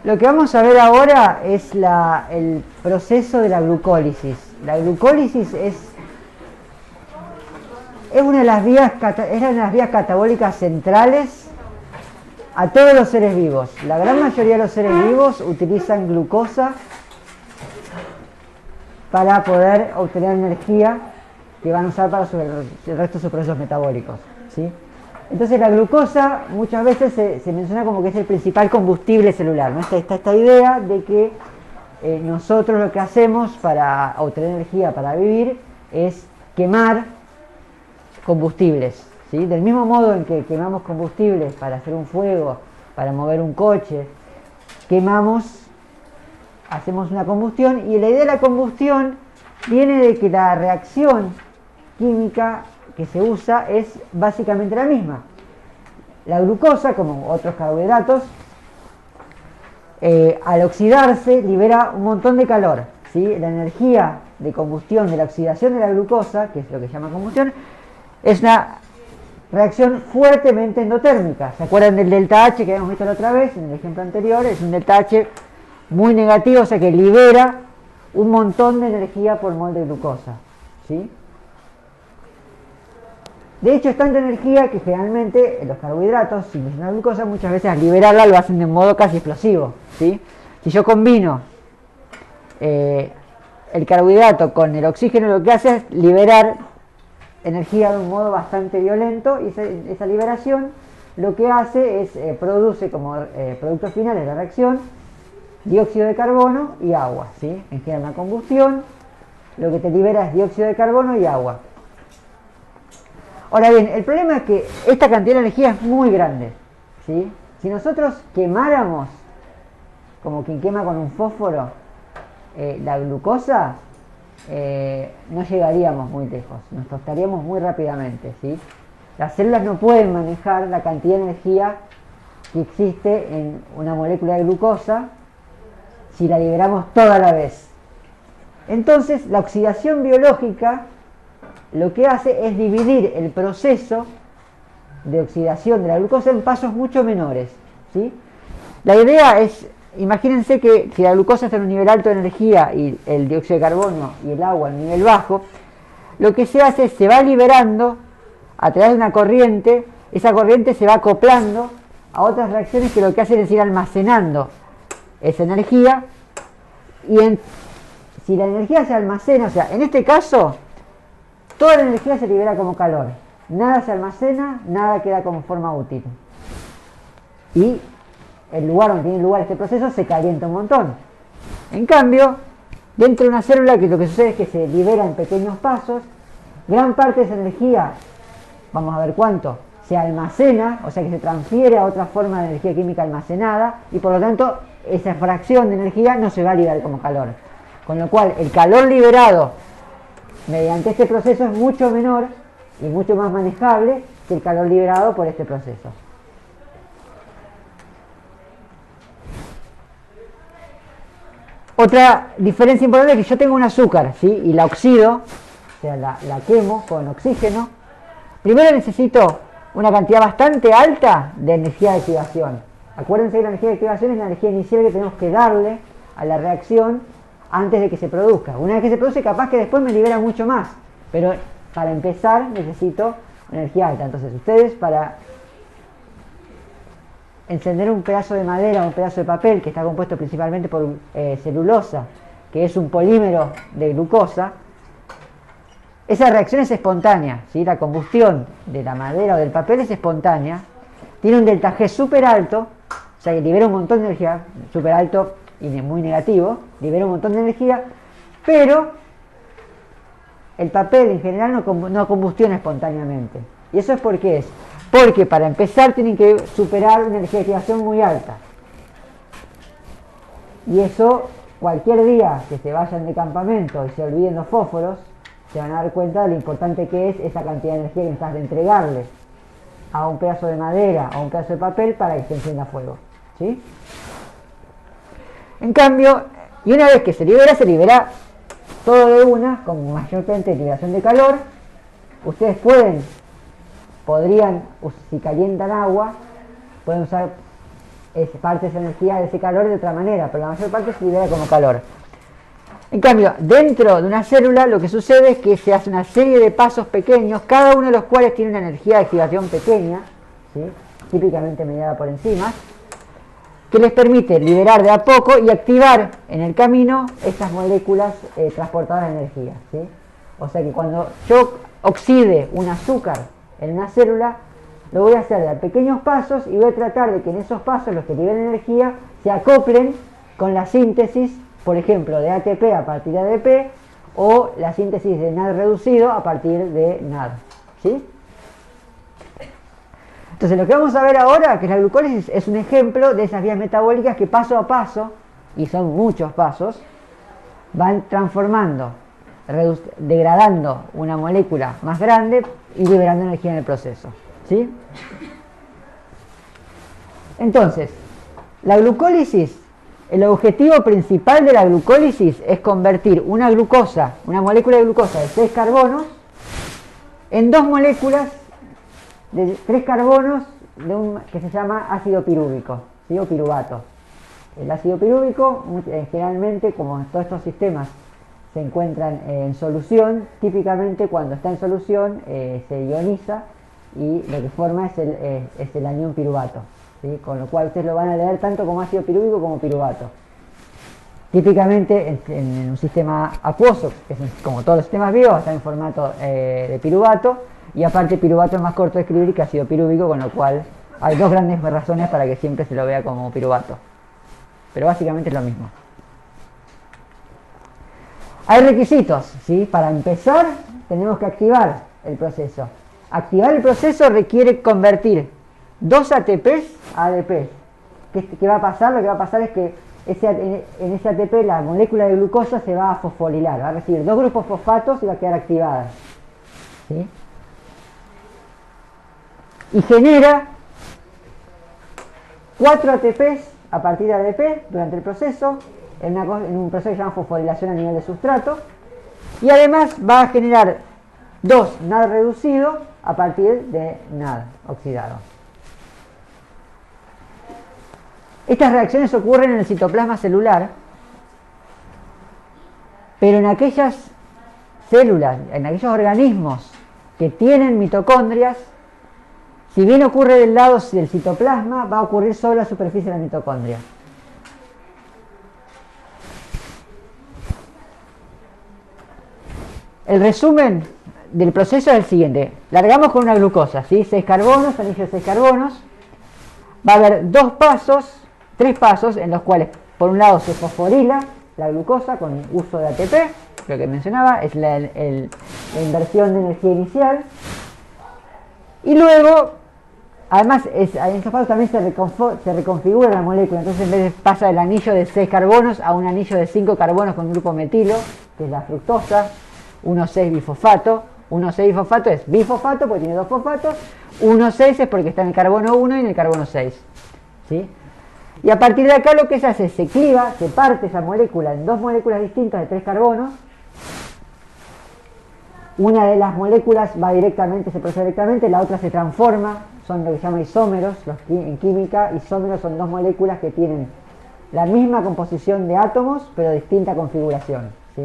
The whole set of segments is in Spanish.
Lo que vamos a ver ahora es el proceso de la glucólisis. La glucólisis es una de las vías catabólicas centrales a todos los seres vivos. La gran mayoría de los seres vivos utilizan glucosa para poder obtener energía que van a usar para el resto de sus procesos metabólicos, ¿sí? Entonces la glucosa muchas veces se menciona como que es el principal combustible celular, ¿no? Está esta idea de que nosotros lo que hacemos para obtener energía para vivir es quemar combustibles, ¿sí? Del mismo modo en que quemamos combustibles para hacer un fuego, para mover un coche, hacemos una combustión, y la idea de la combustión viene de que la reacción química que se usa es básicamente la misma. La glucosa, como otros carbohidratos, al oxidarse libera un montón de calor, ¿sí? La energía de combustión de la oxidación de la glucosa, que es lo que se llama combustión, es una reacción fuertemente endotérmica. ¿Se acuerdan del delta H que habíamos visto la otra vez en el ejemplo anterior? Es un delta H muy negativo, o sea que libera un montón de energía por mol de glucosa, ¿sí? De hecho, es tanta energía que generalmente los carbohidratos, sin mencionar glucosa, muchas veces al liberarla lo hacen de modo casi explosivo, ¿sí? Si yo combino el carbohidrato con el oxígeno, lo que hace es liberar energía de un modo bastante violento, y esa liberación lo que hace es produce como producto final de la reacción dióxido de carbono y agua, ¿sí? En general, una combustión lo que te libera es dióxido de carbono y agua. Ahora bien, el problema es que esta cantidad de energía es muy grande, ¿sí? Si nosotros quemáramos, como quien quema con un fósforo, la glucosa, no llegaríamos muy lejos, nos tostaríamos muy rápidamente, ¿sí? Las células no pueden manejar la cantidad de energía que existe en una molécula de glucosa si la liberamos toda a la vez. Entonces, la oxidación biológica lo que hace es dividir el proceso de oxidación de la glucosa en pasos mucho menores, ¿sí? La idea es, imagínense que si la glucosa está en un nivel alto de energía y el dióxido de carbono y el agua en un nivel bajo, lo que se hace es se va liberando a través de una corriente, esa corriente se va acoplando a otras reacciones que lo que hacen es ir almacenando esa energía, y si la energía se almacena, o sea, en este caso, toda la energía se libera como calor, nada se almacena, nada queda como forma útil, y el lugar donde tiene lugar este proceso se calienta un montón. En cambio, dentro de una célula, que lo que sucede es que se libera en pequeños pasos, gran parte de esa energía, vamos a ver cuánto, se almacena, o sea que se transfiere a otra forma de energía química almacenada, y por lo tanto esa fracción de energía no se va a liberar como calor, con lo cual el calor liberado mediante este proceso es mucho menor y mucho más manejable que el calor liberado por este proceso. Otra diferencia importante es que yo tengo un azúcar, ¿sí? Y la oxido, o sea, la quemo con oxígeno. Primero necesito una cantidad bastante alta de energía de activación. Acuérdense que la energía de activación es la energía inicial que tenemos que darle a la reacción antes de que se produzca. Una vez que se produce, capaz que después me libera mucho más, pero para empezar necesito energía alta. Entonces ustedes, para encender un pedazo de madera o un pedazo de papel que está compuesto principalmente por celulosa, que es un polímero de glucosa, esa reacción es espontánea, ¿sí? La combustión de la madera o del papel es espontánea, tiene un delta G súper alto, o sea que libera un montón de energía, súper alto y muy negativo, libera un montón de energía, pero el papel en general no combustiona espontáneamente. ¿Y eso es por qué es? Porque para empezar tienen que superar una energía de activación muy alta. Y eso, cualquier día que se vayan de campamento y se olviden los fósforos, se van a dar cuenta de lo importante que es esa cantidad de energía que necesitas de entregarle a un pedazo de madera o un pedazo de papel para que se encienda fuego, ¿sí? En cambio, y una vez que se libera todo de una, con mayor liberación de calor. Ustedes podrían, si calientan agua, pueden usar es parte de esa energía, de ese calor de otra manera, pero la mayor parte se libera como calor. En cambio, dentro de una célula lo que sucede es que se hace una serie de pasos pequeños, cada uno de los cuales tiene una energía de activación pequeña, ¿sí? Típicamente mediada por enzimas, que les permite liberar de a poco y activar en el camino estas moléculas transportadoras de energía, ¿sí? O sea que cuando yo oxide un azúcar en una célula, lo voy a hacer de a pequeños pasos y voy a tratar de que en esos pasos los que liberen energía se acoplen con la síntesis, por ejemplo, de ATP a partir de ADP o la síntesis de NAD reducido a partir de NAD, ¿sí? Entonces lo que vamos a ver ahora, que la glucólisis es un ejemplo de esas vías metabólicas que paso a paso, y son muchos pasos, van transformando, degradando una molécula más grande y liberando energía en el proceso, ¿sí? Entonces, la glucólisis, el objetivo principal de la glucólisis es convertir una glucosa, una molécula de glucosa de 6 carbonos, en 2 moléculas de 3 carbonos que se llama ácido pirúvico, ¿sí? O piruvato. El ácido pirúvico, generalmente, como en todos estos sistemas se encuentran en solución, típicamente cuando está en solución se ioniza y lo que forma es el anión piruvato, ¿sí? Con lo cual ustedes lo van a leer tanto como ácido pirúvico como piruvato. Típicamente en un sistema acuoso, que es como todos los sistemas vivos, está en formato de piruvato, y aparte piruvato es más corto de escribir que ácido pirúvico, con lo cual hay 2 grandes razones para que siempre se lo vea como piruvato, pero básicamente es lo mismo. Hay requisitos, ¿sí? Para empezar tenemos que activar el proceso. Activar el proceso requiere convertir 2 ATPs a ADPs. ¿Qué va a pasar? Lo que va a pasar es que en ese ATP la molécula de glucosa se va a fosforilar, va a recibir 2 grupos fosfatos y va a quedar activada, ¿sí? Y genera 4 ATPs a partir de ADP durante el proceso, en un proceso que se llama fosforilación a nivel de sustrato, y además va a generar 2 NAD reducido a partir de NAD oxidado. Estas reacciones ocurren en el citoplasma celular, pero en aquellas células, en aquellos organismos que tienen mitocondrias, si bien ocurre del lado del citoplasma, va a ocurrir sobre la superficie de la mitocondria. El resumen del proceso es el siguiente. Largamos con una glucosa, ¿sí? 6 carbonos, anillo de 6 carbonos. Va a haber 3 pasos en los cuales, por un lado, se fosforila la glucosa con uso de ATP, lo que mencionaba, es la inversión de energía inicial. Y luego, además, en estos pasos también se reconfigura la molécula, entonces en vez de pasa del anillo de 6 carbonos a un anillo de 5 carbonos con un grupo metilo, que es la fructosa, 1,6-bifosfato. 1,6-bifosfato es bifosfato porque tiene 2 fosfatos, 1,6 es porque está en el carbono 1 y en el carbono 6, ¿sí? Y a partir de acá lo que se hace es se cliva, se parte esa molécula en 2 moléculas distintas de 3 carbonos. Una de las moléculas se procesa directamente, la otra se transforma, son lo que se llama isómeros. En química, isómeros son 2 moléculas que tienen la misma composición de átomos, pero distinta configuración, ¿sí?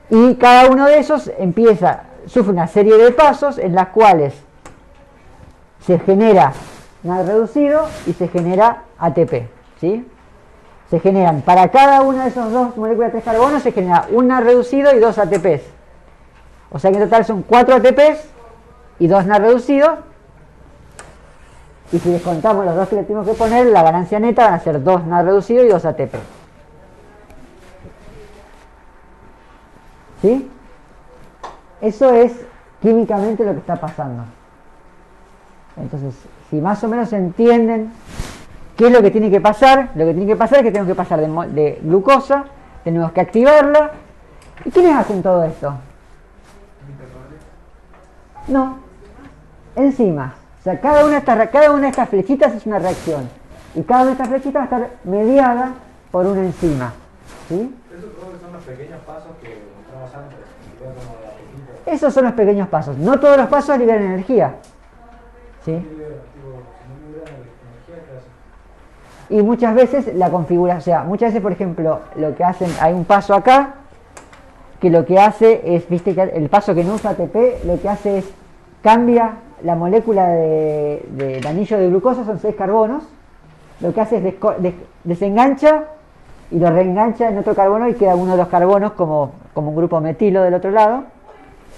Y cada uno de esos sufre una serie de pasos en las cuales se genera NAD reducido y se genera ATP, ¿sí? Se generan, para cada una de esos 2 moléculas de 3 carbonos se genera un NAD reducido y 2 ATPs. O sea que en total son 4 ATPs y 2 NAD reducidos. Y si descontamos los 2 que le tenemos que poner, la ganancia neta van a ser 2 NAD reducidos y 2 ATP. ¿Sí? Eso es químicamente lo que está pasando. Entonces, si más o menos entienden qué es lo que tiene que pasar, lo que tiene que pasar es que tenemos que pasar de glucosa, tenemos que activarla. ¿Y quiénes hacen todo esto? No, enzimas. O sea, cada una de estas flechitas es una reacción. Y cada una de estas flechitas va a estar mediada por una enzima, ¿sí? Esos son los pequeños pasos que mostramos antes. Esos son los pequeños pasos. No todos los pasos liberan energía, ¿sí? muy grande la energía que hace. Y muchas veces la configuración, o sea, muchas veces, por ejemplo, lo que hacen, hay un paso acá, que lo que hace es, viste que el paso que no usa ATP, lo que hace es cambia la molécula del anillo de glucosa, son 6 carbonos, lo que hace es desengancha y lo reengancha en otro carbono y queda uno de los carbonos como un grupo metilo del otro lado,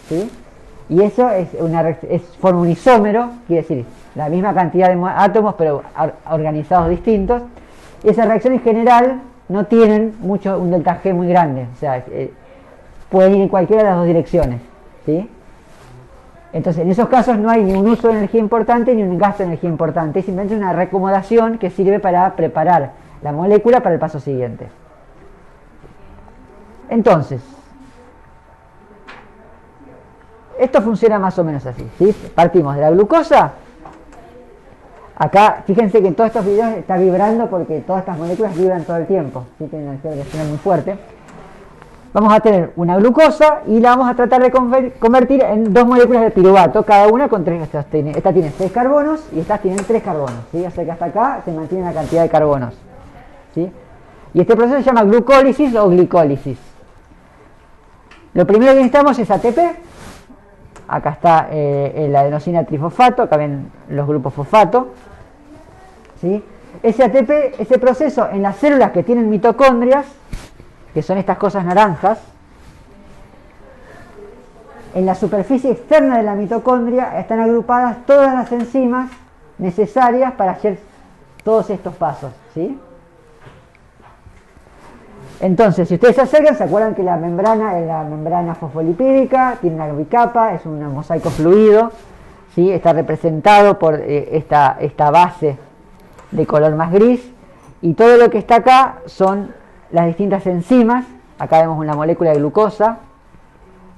¿sí? Y eso forma un isómero, quiere decir la misma cantidad de átomos pero organizados distintos. Y esa reacción en general no tienen un delta G muy grande, o sea, pueden ir en cualquiera de las dos direcciones, ¿sí? Entonces, en esos casos no hay ni un uso de energía importante ni un gasto de energía importante, es simplemente una reacomodación que sirve para preparar la molécula para el paso siguiente. Entonces, esto funciona más o menos así, ¿sí? Partimos de la glucosa. Acá, fíjense que en todos estos videos está vibrando porque todas estas moléculas vibran todo el tiempo, ¿sí? Tienen una energía muy fuerte. Vamos a tener una glucosa y la vamos a tratar de convertir en 2 moléculas de piruvato, cada una con 3. Esta tiene 6 carbonos y estas tienen 3 carbonos, ¿sí? O sea que hasta acá se mantiene la cantidad de carbonos, ¿sí? Y este proceso se llama glucólisis o glicólisis. Lo primero que necesitamos es ATP. Acá está la adenosina trifosfato, acá ven los grupos fosfato, ¿sí? Ese ATP, ese proceso en las células que tienen mitocondrias, que son estas cosas naranjas, en la superficie externa de la mitocondria están agrupadas todas las enzimas necesarias para hacer todos estos pasos, ¿sí? Entonces, si ustedes se acercan, se acuerdan que la membrana es la membrana fosfolipídica, tiene una bicapa, es un mosaico fluido, ¿sí? Está representado por esta base de color más gris, y todo lo que está acá son las distintas enzimas. Acá vemos una molécula de glucosa.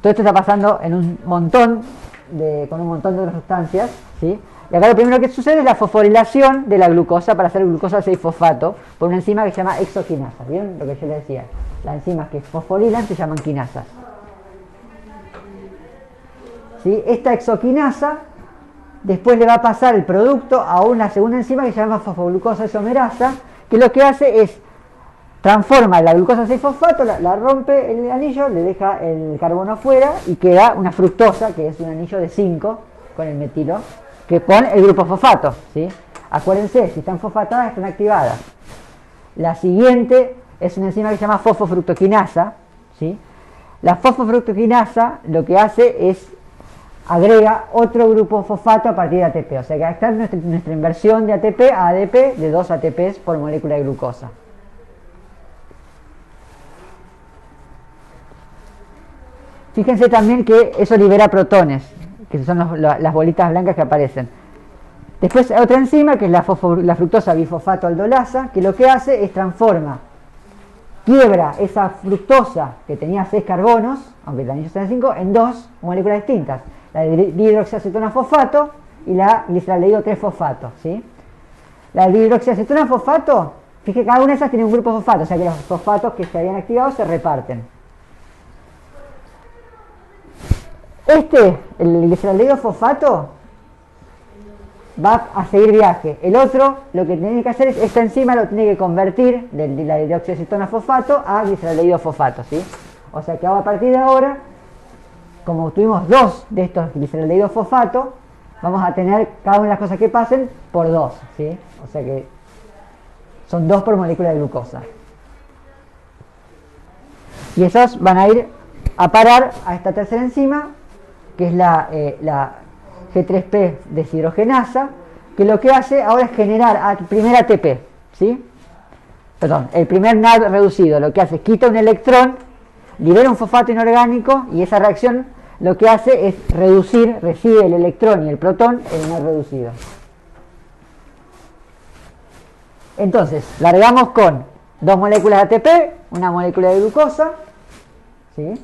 Todo esto está pasando en con un montón de otras sustancias, ¿sí? Y acá lo primero que sucede es la fosforilación de la glucosa para hacer glucosa 6-fosfato por una enzima que se llama exoquinasa. ¿Vieron lo que yo les decía? Las enzimas que fosforilan se llaman quinasas, ¿sí? Esta exoquinasa después le va a pasar el producto a una segunda enzima que se llama fosfoglucosa isomerasa, que lo que hace es transforma la glucosa 6-fosfato, la rompe el anillo, le deja el carbono afuera y queda una fructosa, que es un anillo de 5 con el metilo, que con el grupo fosfato, ¿sí? Acuérdense, si están fosfatadas están activadas. La siguiente es una enzima que se llama fosfofructoquinasa, ¿sí? La fosfofructoquinasa lo que hace es agrega otro grupo fosfato a partir de ATP, o sea que acá está nuestra inversión de ATP a ADP de 2 ATPs por molécula de glucosa. Fíjense también que eso libera protones, que son las bolitas blancas que aparecen. Después hay otra enzima que es la fructosa bifosfato aldolasa, que lo que hace es quiebra esa fructosa que tenía 6 carbonos, aunque el anillo sea de 5, en 2 moléculas distintas. La de dihidroxiacetona fosfato y la gliceraldehído 3-fosfato, ¿sí? La dihidroxiacetona fosfato, fíjense que cada una de esas tiene un grupo fosfato, o sea que los fosfatos que se habían activado se reparten. El gliceraldehído fosfato, va a seguir viaje. El otro, lo que tiene que hacer es, esta enzima lo tiene que convertir de la hidroxiacetona fosfato a gliceraldehído fosfato, ¿sí? O sea que a partir de ahora, como tuvimos 2 de estos gliceraldehído fosfato, vamos a tener cada una de las cosas que pasen por 2, ¿sí? O sea que son 2 por molécula de glucosa. Y esos van a ir a parar a esta tercera enzima, que es la G3P deshidrogenasa, que lo que hace ahora es generar el primer ATP, ¿sí? Perdón, el primer NAD reducido, lo que hace es quita un electrón, libera un fosfato inorgánico y esa reacción lo que hace es recibe el electrón y el protón en un NAD reducido. Entonces, largamos con 2 moléculas de ATP, una molécula de glucosa, ¿sí?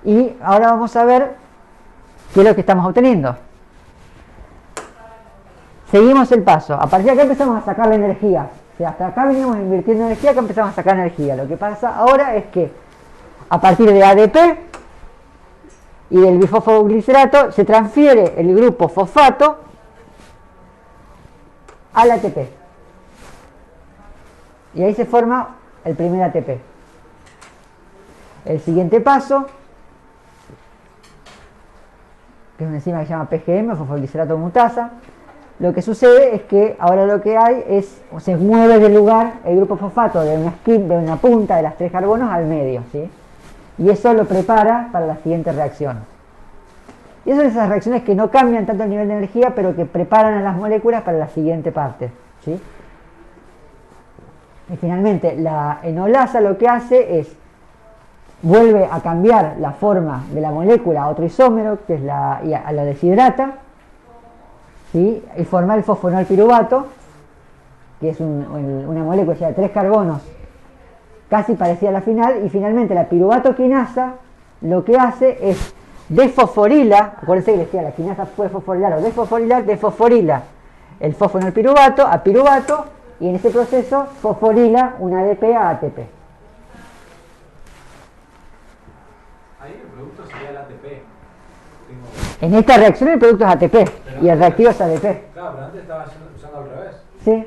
Y ahora vamos a ver qué es lo que estamos obteniendo. Seguimos el paso. A partir de acá empezamos a sacar la energía. O sea, hasta acá venimos invirtiendo energía, acá empezamos a sacar energía. Lo que pasa ahora es que a partir de ADP y del bifosfoglicerato se transfiere el grupo fosfato al ATP. Y ahí se forma el primer ATP. El siguiente paso, que es una enzima que se llama PGM, fosfoglicerato mutasa, lo que sucede es que ahora lo que hay es, se mueve de lugar el grupo fosfato de una punta de las 3 carbonos al medio, ¿sí? Y eso lo prepara para la siguiente reacción. Y esas son esas reacciones que no cambian tanto el nivel de energía, pero que preparan a las moléculas para la siguiente parte, ¿sí? Y finalmente, la enolasa lo que hace es, vuelve a cambiar la forma de la molécula a otro isómero, que es y lo deshidrata, ¿sí? Y forma el fosfonol piruvato, que es una molécula de 3 carbonos, casi parecida a la final, y finalmente la piruvato quinasa lo que hace es desfosforila, acuérdense que les decía, la quinasa puede fosforilar o desfosforila el fosfonol piruvato a piruvato, y en ese proceso fosforila un ADP a ATP. Ahí el producto sería el ATP. En esta reacción el producto es ATP y el reactivo es ADP. Claro, pero antes estaba usando al revés. Sí.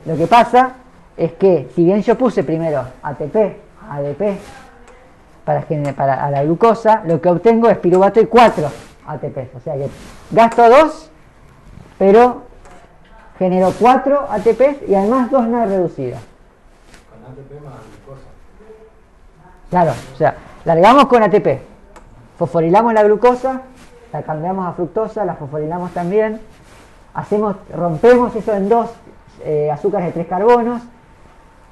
Lo que pasa es que si bien yo puse primero ATP, ADP para la glucosa, lo que obtengo es piruvato y 4 ATP. O sea que gasto 2, pero genero 4 ATP y además 2 NAD reducidas. Con ATP más glucosa. Claro, o sea, largamos con ATP, fosforilamos la glucosa, la cambiamos a fructosa, la fosforilamos también, rompemos eso en 2 azúcares de 3 carbonos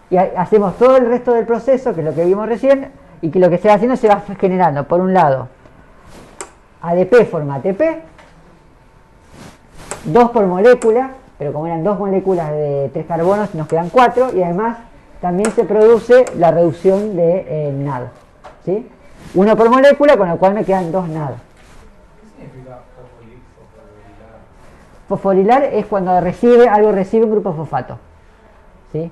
y hacemos todo el resto del proceso, que es lo que vimos recién, y que lo que se va haciendo se va generando, por un lado, ADP forma ATP, 2 por molécula, pero como eran 2 moléculas de 3 carbonos nos quedan 4, y además también se produce la reducción de NAD, ¿sí? 1 por molécula, con lo cual me quedan 2 NAD. ¿Qué significa fosforilar? Fosforilar es cuando algo recibe un grupo fosfato, ¿sí?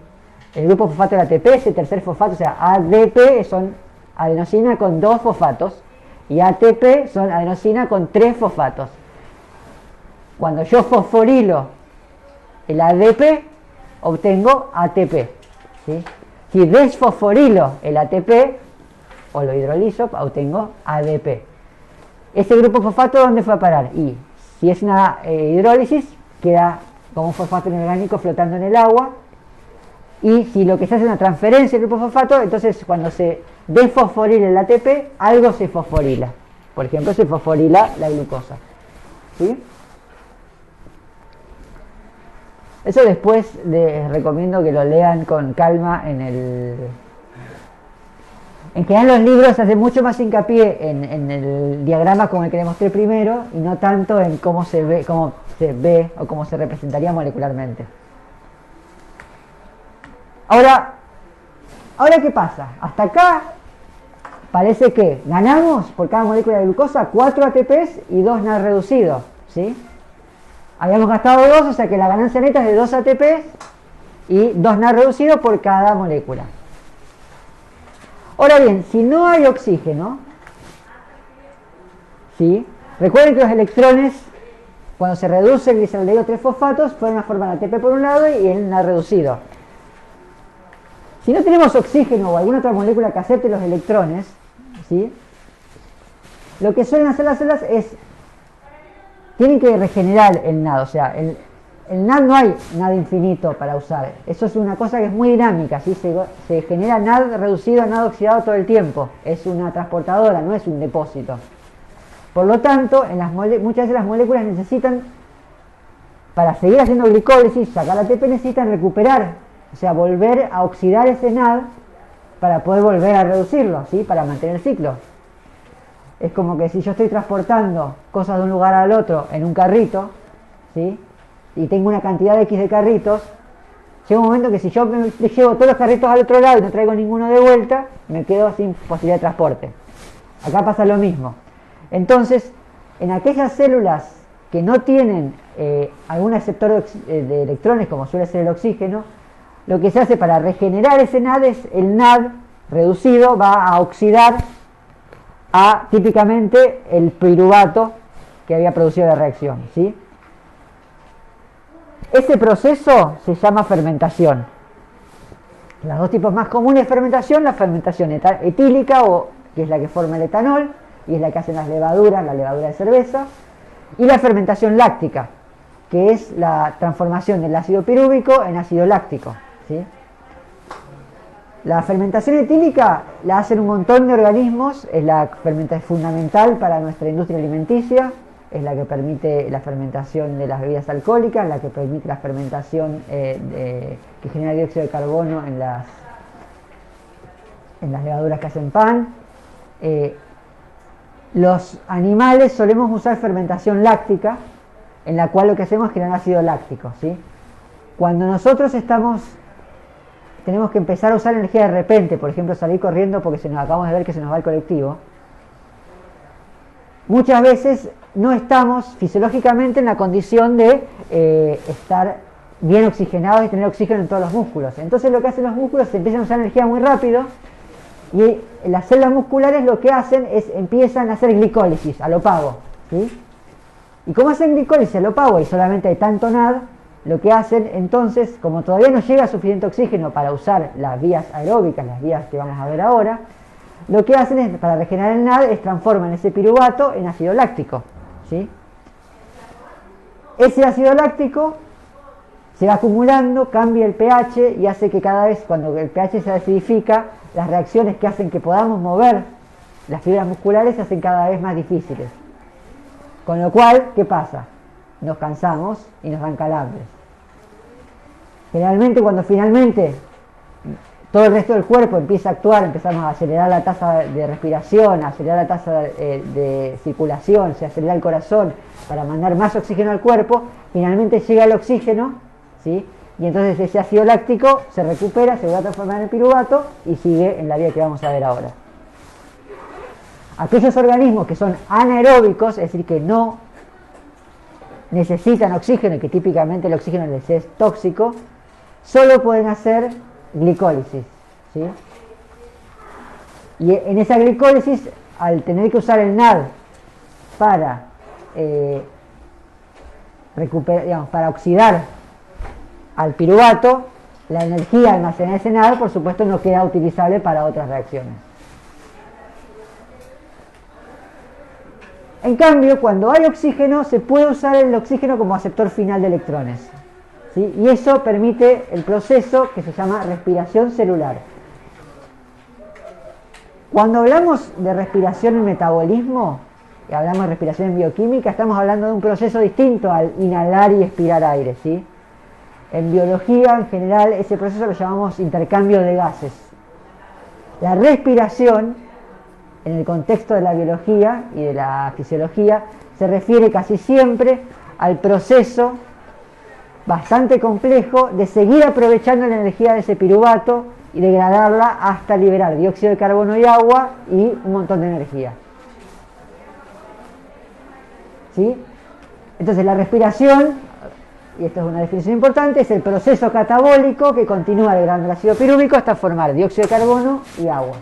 El grupo fosfato del ATP es el tercer fosfato, o sea, ADP son adenosina con 2 fosfatos y ATP son adenosina con 3 fosfatos. Cuando yo fosforilo el ADP, obtengo ATP, ¿sí? Si desfosforilo el ATP o lo hidrolizo, obtengo ADP. Ese grupo fosfato, ¿dónde fue a parar? Y si es una hidrólisis, queda como un fosfato inorgánico flotando en el agua. Y si lo que se hace es una transferencia del grupo fosfato, entonces cuando se desfosforila el ATP, algo se fosforila. Por ejemplo, se fosforila la glucosa, ¿sí? Eso después les recomiendo que lo lean con calma En general los libros hacen mucho más hincapié en el diagrama como el que les mostré primero y no tanto en cómo se ve o cómo se representaría molecularmente. Ahora ¿qué pasa? Hasta acá parece que ganamos por cada molécula de glucosa 4 ATPs y 2 NAD reducidos, ¿sí? Habíamos gastado 2, o sea que la ganancia neta es de 2 ATPs y 2 NAD reducidos por cada molécula. Ahora bien, si no hay oxígeno, ¿sí? Recuerden que los electrones, cuando se reduce el gliceraldehído 3-fosfatos, pueden formar ATP por un lado y el NAD reducido. Si no tenemos oxígeno o alguna otra molécula que acepte los electrones, ¿sí? Lo que suelen hacer las células es, tienen que regenerar el NAD, o sea, el NAD no hay NAD infinito para usar, eso es una cosa que es muy dinámica, ¿sí? Se genera NAD reducido, NAD oxidado todo el tiempo, es una transportadora, no es un depósito. Por lo tanto, muchas veces las moléculas necesitan, para seguir haciendo glicólisis, sacar ATP, necesitan recuperar, o sea, volver a oxidar ese NAD para poder volver a reducirlo, ¿sí? Para mantener el ciclo. Es como que si yo estoy transportando cosas de un lugar al otro en un carrito, ¿sí? Y tengo una cantidad de X de carritos, llega un momento que si yo me llevo todos los carritos al otro lado y no traigo ninguno de vuelta, me quedo sin posibilidad de transporte. Acá pasa lo mismo. Entonces, en aquellas células que no tienen algún aceptor de electrones, como suele ser el oxígeno, lo que se hace para regenerar ese NAD es el NAD reducido va a oxidar a típicamente el piruvato que había producido la reacción, ¿sí? Ese proceso se llama fermentación. Los dos tipos más comunes de fermentación, la fermentación etílica, que es la que forma el etanol, y es la que hacen las levaduras, la levadura de cerveza, y la fermentación láctica, que es la transformación del ácido pirúvico en ácido láctico, ¿sí? La fermentación etílica la hacen un montón de organismos, es fundamental para nuestra industria alimenticia, es la que permite la fermentación de las bebidas alcohólicas, la que permite la fermentación que genera dióxido de carbono en las levaduras que hacen pan. Los animales solemos usar fermentación láctica, en la cual lo que hacemos es generar ácido láctico, ¿sí? Cuando nosotros tenemos que empezar a usar energía de repente, por ejemplo salir corriendo porque acabamos de ver que se nos va el colectivo, muchas veces no estamos fisiológicamente en la condición de estar bien oxigenados y tener oxígeno en todos los músculos. Entonces lo que hacen los músculos es empiezan a usar energía muy rápido, y las células musculares lo que hacen es empiezan a hacer glicólisis a lo pavo, ¿sí? Y como hacen glicólisis a lo pavo y solamente hay tanto NAD, lo que hacen entonces, como todavía no llega suficiente oxígeno para usar las vías aeróbicas, las vías que vamos a ver ahora, lo que hacen es, para regenerar el NAD, es transforman ese piruvato en ácido láctico, ¿sí? Ese ácido láctico se va acumulando, cambia el pH y hace que cada vez, cuando el pH se acidifica, las reacciones que hacen que podamos mover las fibras musculares se hacen cada vez más difíciles. Con lo cual, ¿qué pasa? Nos cansamos y nos dan calambres. Generalmente, cuando finalmente todo el resto del cuerpo empieza a actuar, empezamos a acelerar la tasa de respiración, a acelerar la tasa de circulación, se acelera el corazón para mandar más oxígeno al cuerpo, finalmente llega el oxígeno, ¿sí? Y entonces ese ácido láctico se recupera, se va a transformar en el piruvato y sigue en la vía que vamos a ver ahora. Aquellos organismos que son anaeróbicos, es decir, que no necesitan oxígeno y que típicamente el oxígeno les es tóxico, solo pueden hacer glicólisis, ¿sí? Y en esa glicólisis, al tener que usar el NAD para para oxidar al piruvato, la energía almacenada en ese NAD, por supuesto, no queda utilizable para otras reacciones. En cambio, cuando hay oxígeno, se puede usar el oxígeno como aceptor final de electrones, ¿sí? Y eso permite el proceso que se llama respiración celular. Cuando hablamos de respiración en metabolismo, y hablamos de respiración en bioquímica, estamos hablando de un proceso distinto al inhalar y expirar aire, ¿sí? En biología, en general, ese proceso lo llamamos intercambio de gases. La respiración, en el contexto de la biología y de la fisiología, se refiere casi siempre al proceso bastante complejo de seguir aprovechando la energía de ese piruvato y degradarla hasta liberar dióxido de carbono y agua y un montón de energía, ¿sí? Entonces la respiración, y esto es una definición importante, es el proceso catabólico que continúa degradando el ácido pirúvico hasta formar dióxido de carbono y agua.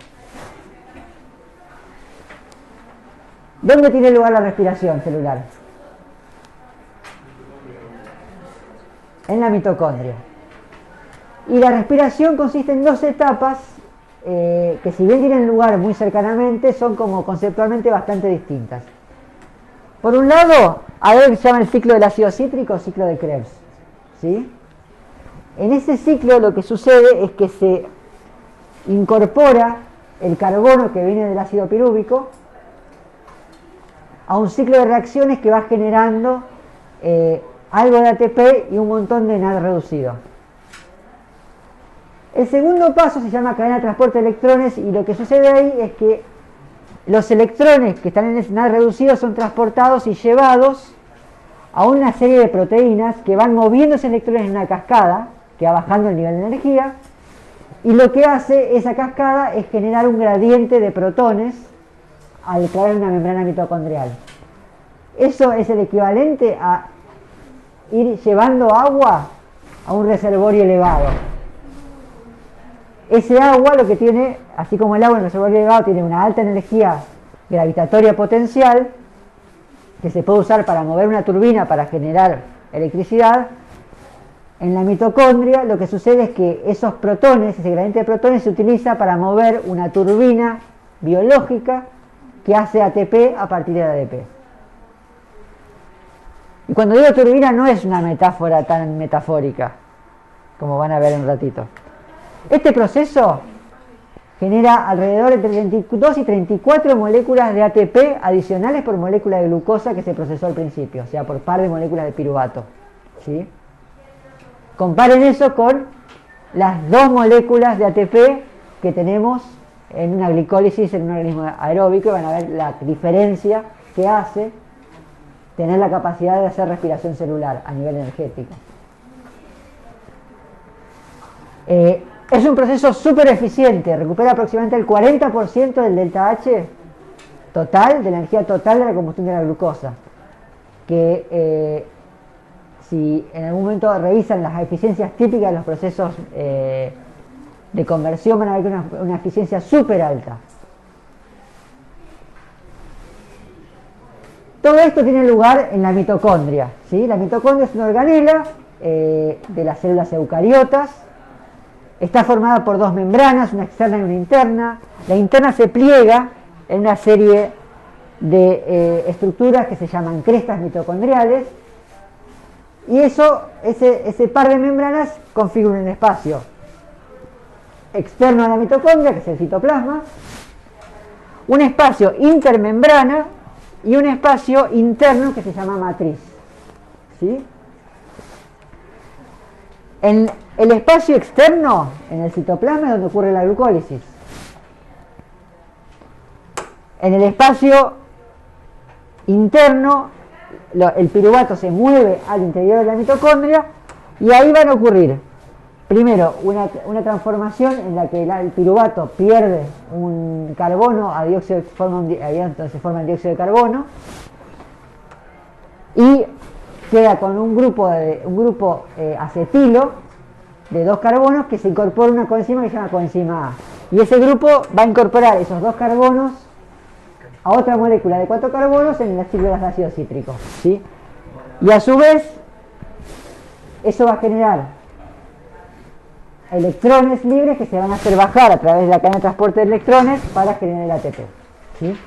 ¿Dónde tiene lugar la respiración celular? En la mitocondria. Y la respiración consiste en dos etapas que, si bien tienen lugar muy cercanamente, son como conceptualmente bastante distintas. Por un lado, hay algo que se llama el ciclo del ácido cítrico o ciclo de Krebs, ¿sí? En ese ciclo lo que sucede es que se incorpora el carbono que viene del ácido pirúvico a un ciclo de reacciones que va generando algo de ATP y un montón de NAD reducido. El segundo paso se llama cadena de transporte de electrones, y lo que sucede ahí es que los electrones que están en ese NAD reducido son transportados y llevados a una serie de proteínas que van moviendo esos electrones en una cascada que va bajando el nivel de energía, y lo que hace esa cascada es generar un gradiente de protones al caer en una membrana mitocondrial. Eso es el equivalente a ir llevando agua a un reservorio elevado. Ese agua lo que tiene, así como el agua en el reservorio elevado tiene una alta energía gravitatoria potencial que se puede usar para mover una turbina para generar electricidad. En la mitocondria lo que sucede es que esos protones, ese gradiente de protones, se utiliza para mover una turbina biológica que hace ATP a partir de ADP. Y cuando digo turbina no es una metáfora tan metafórica, como van a ver en un ratito. Este proceso genera alrededor de 32 y 34 moléculas de ATP adicionales por molécula de glucosa que se procesó al principio, o sea, por par de moléculas de piruvato, ¿sí? Comparen eso con las 2 moléculas de ATP que tenemos en una glicólisis en un organismo aeróbico y van a ver la diferencia que hace tener la capacidad de hacer respiración celular a nivel energético. Es un proceso súper eficiente, recupera aproximadamente el 40% del delta H total, de la energía total de la combustión de la glucosa, que si en algún momento revisan las eficiencias típicas de los procesos de conversión, van a ver que es una eficiencia súper alta. Todo esto tiene lugar en la mitocondria, ¿sí? La mitocondria es una organela de las células eucariotas. Está formada por 2 membranas, una externa y una interna. La interna se pliega en una serie de estructuras que se llaman crestas mitocondriales. Y ese par de membranas configura un espacio externo a la mitocondria, que es el citoplasma, un espacio intermembrana y un espacio interno que se llama matriz, ¿sí? En el espacio externo, en el citoplasma, es donde ocurre la glucólisis. En el espacio interno, el piruvato se mueve al interior de la mitocondria y ahí van a ocurrir, primero, una transformación en la que el piruvato pierde un carbono a dióxido, entonces se forma el dióxido de carbono y queda con un grupo acetilo de 2 carbonos que se incorpora una coenzima que se llama coenzima A. Y ese grupo va a incorporar esos 2 carbonos a otra molécula de 4 carbonos en las células de ácido cítrico, ¿sí? Y a su vez, eso va a generar electrones libres que se van a hacer bajar a través de la cadena de transporte de electrones para generar el ATP, ¿sí?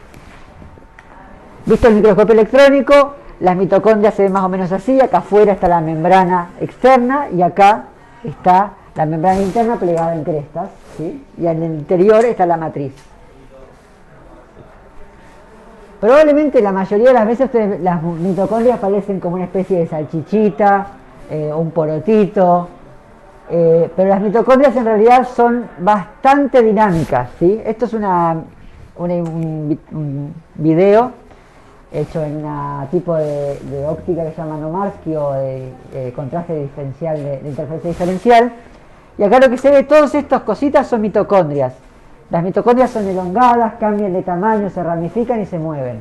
Visto el microscopio electrónico, las mitocondrias se ven más o menos así. Acá afuera está la membrana externa y acá está la membrana interna plegada en crestas, ¿sí? Y en el interior está la matriz. Probablemente la mayoría de las veces las mitocondrias parecen como una especie de salchichita, un porotito, pero las mitocondrias en realidad son bastante dinámicas, ¿sí? Esto es un video hecho en un tipo de óptica que se llama Nomarsky o de contraste diferencial de interferencia diferencial. Y acá lo que se ve, todas estas cositas son mitocondrias. Las mitocondrias son elongadas, cambian de tamaño, se ramifican y se mueven.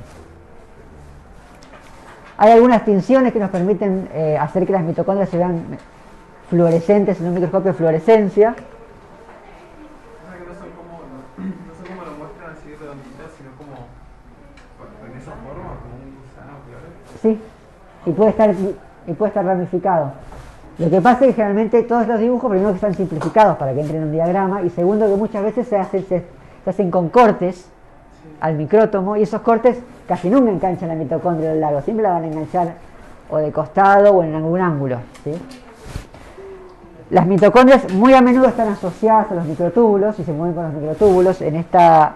Hay algunas tinciones que nos permiten hacer que las mitocondrias se vean fluorescentes en un microscopio de fluorescencia. No son como lo muestran así redonditas, sino como en esa forma, como un gusano, claro. Sí, y puede estar ramificado. Lo que pasa es que generalmente todos los dibujos, primero que están simplificados para que entren en un diagrama, y segundo que muchas veces se hacen con cortes al micrótomo, y esos cortes casi nunca enganchan la mitocondria del largo, siempre la van a enganchar o de costado o en algún ángulo, ¿sí? Las mitocondrias muy a menudo están asociadas a los microtúbulos y se mueven con los microtúbulos. En esta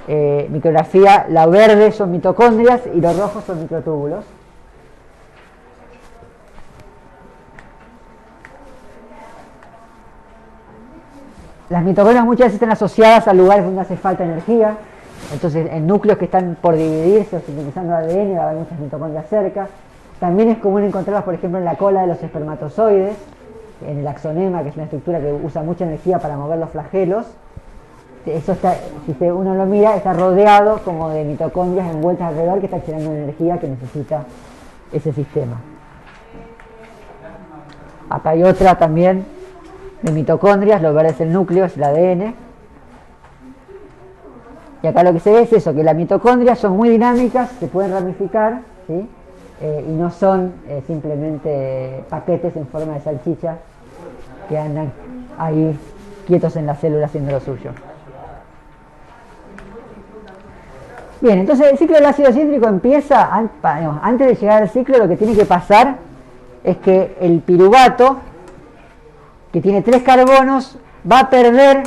micrografía, la verde son mitocondrias y los rojos son microtúbulos. Las mitocondrias muchas veces están asociadas a lugares donde hace falta energía. Entonces, en núcleos que están por dividirse o sintetizando ADN, va a haber muchas mitocondrias cerca. También es común encontrarlas, por ejemplo, en la cola de los espermatozoides, en el axonema, que es una estructura que usa mucha energía para mover los flagelos. Eso está, si uno lo mira, está rodeado como de mitocondrias envueltas alrededor que están generando energía que necesita ese sistema. Acá hay otra también de mitocondrias, lo verde es el núcleo, es el ADN. Y acá lo que se ve es eso, que las mitocondrias son muy dinámicas, se pueden ramificar, ¿sí? Y no son simplemente paquetes en forma de salchicha que andan ahí quietos en la célula haciendo lo suyo. Bien, entonces el ciclo del ácido cítrico empieza, antes de llegar al ciclo, lo que tiene que pasar es que el piruvato, que tiene 3 carbonos, va a perder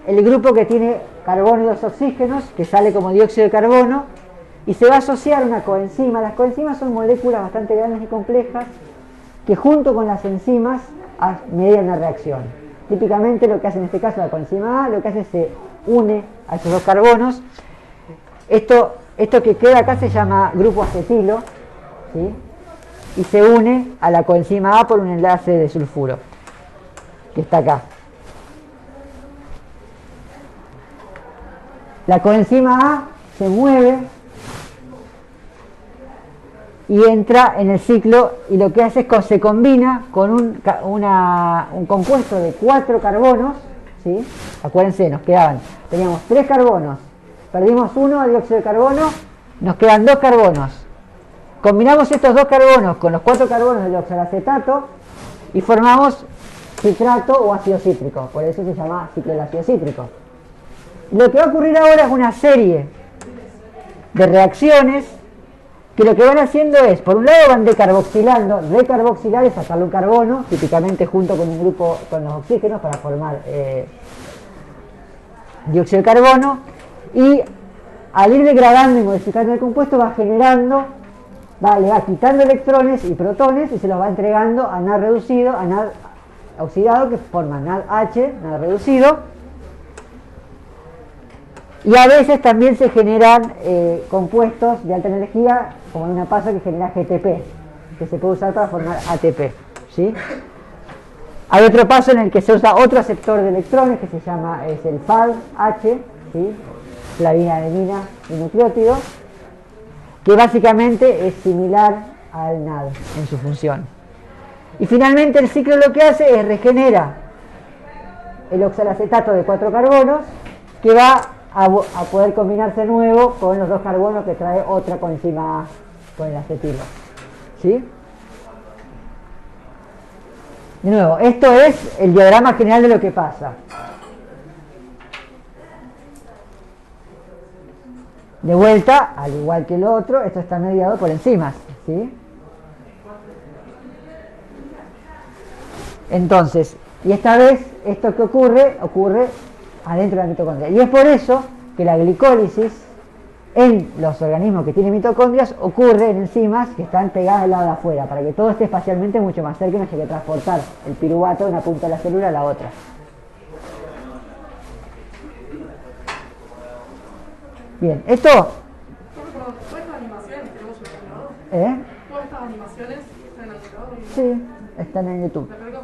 el grupo que tiene carbono y 2 oxígenos, que sale como dióxido de carbono, y se va a asociar a una coenzima. Las coenzimas son moléculas bastante grandes y complejas que junto con las enzimas median la reacción. Típicamente lo que hace en este caso la coenzima A, lo que hace es se une a esos 2 carbonos. Esto que queda acá se llama grupo acetilo, ¿sí? Y se une a la coenzima A por un enlace de sulfuro, que está acá. La coenzima A se mueve y entra en el ciclo, y lo que hace es que se combina con un compuesto de 4 carbonos, ¿sí? Acuérdense, teníamos 3 carbonos, perdimos 1 de dióxido de carbono, nos quedan 2 carbonos. Combinamos estos 2 carbonos con los 4 carbonos del oxalacetato y formamos citrato o ácido cítrico, por eso se llama ciclo del ácido cítrico. Lo que va a ocurrir ahora es una serie de reacciones que lo que van haciendo es, por un lado van decarboxilando, recarboxilar es sacarle un carbono, típicamente junto con un grupo con los oxígenos para formar dióxido de carbono, y al ir degradando y modificando el compuesto le va quitando electrones y protones y se los va entregando a NAD reducido, a NAD oxidado, que forma NADH, NAD reducido. Y a veces también se generan compuestos de alta energía, como en una pasa que genera GTP, que se puede usar para formar ATP, ¿sí? Hay otro paso en el que se usa otro aceptor de electrones, que se llama el FADH, ¿sí? Flavina, adenina y nucleótido, que básicamente es similar al NAD en su función. Y finalmente el ciclo lo que hace es regenera el oxalacetato de 4 carbonos, que va a poder combinarse nuevo con los 2 carbonos que trae otra coenzima A con el acetilo, ¿sí? De nuevo, esto es el diagrama general de lo que pasa. De vuelta, al igual que el otro, esto está mediado por enzimas, ¿sí? Entonces, y esta vez, esto que ocurre adentro de la mitocondria. Y es por eso que la glicólisis en los organismos que tienen mitocondrias ocurre en enzimas que están pegadas al lado de afuera, para que todo esté espacialmente mucho más cerca y no haya que transportar el piruvato de una punta de la célula a la otra. Bien, esto... ¿Todas estas animaciones tenemos un animador? ¿Todas estas animaciones están en el animador? Sí, están en YouTube. ¿Me cargó?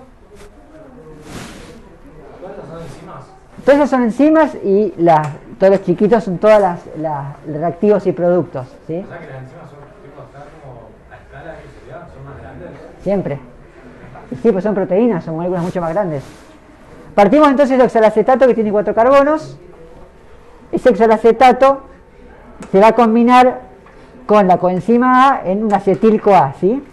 ¿Cuántas son enzimas? Todas esas son enzimas y todos los chiquitos son todas las reactivos y productos, ¿sí? O sea que las enzimas son tipo estar como a escala de velocidad, son más grandes. Siempre. Y sí, pues son proteínas, son moléculas mucho más grandes. Partimos entonces de oxalacetato, que tiene 4 carbonos. Ese oxalacetato se va a combinar con la coenzima A en un acetil-CoA, ¿sí?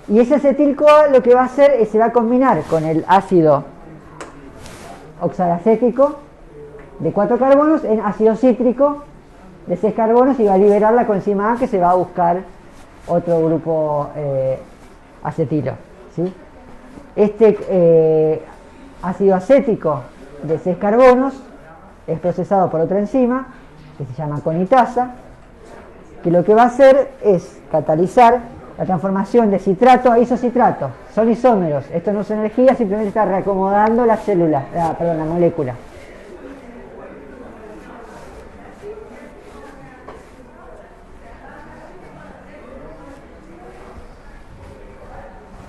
Y ese acetil-CoA lo que va a hacer es se va a combinar con el ácido oxalacético de 4 carbonos en ácido cítrico de 6 carbonos y va a liberar la coenzima A, que se va a buscar otro grupo acetilo, ¿sí? Este ácido acético de 6 carbonos es procesado por otra enzima que se llama conitasa, que lo que va a hacer es catalizar la transformación de citrato a isocitrato. Son isómeros, esto no es energía, simplemente está reacomodando la célula, la molécula.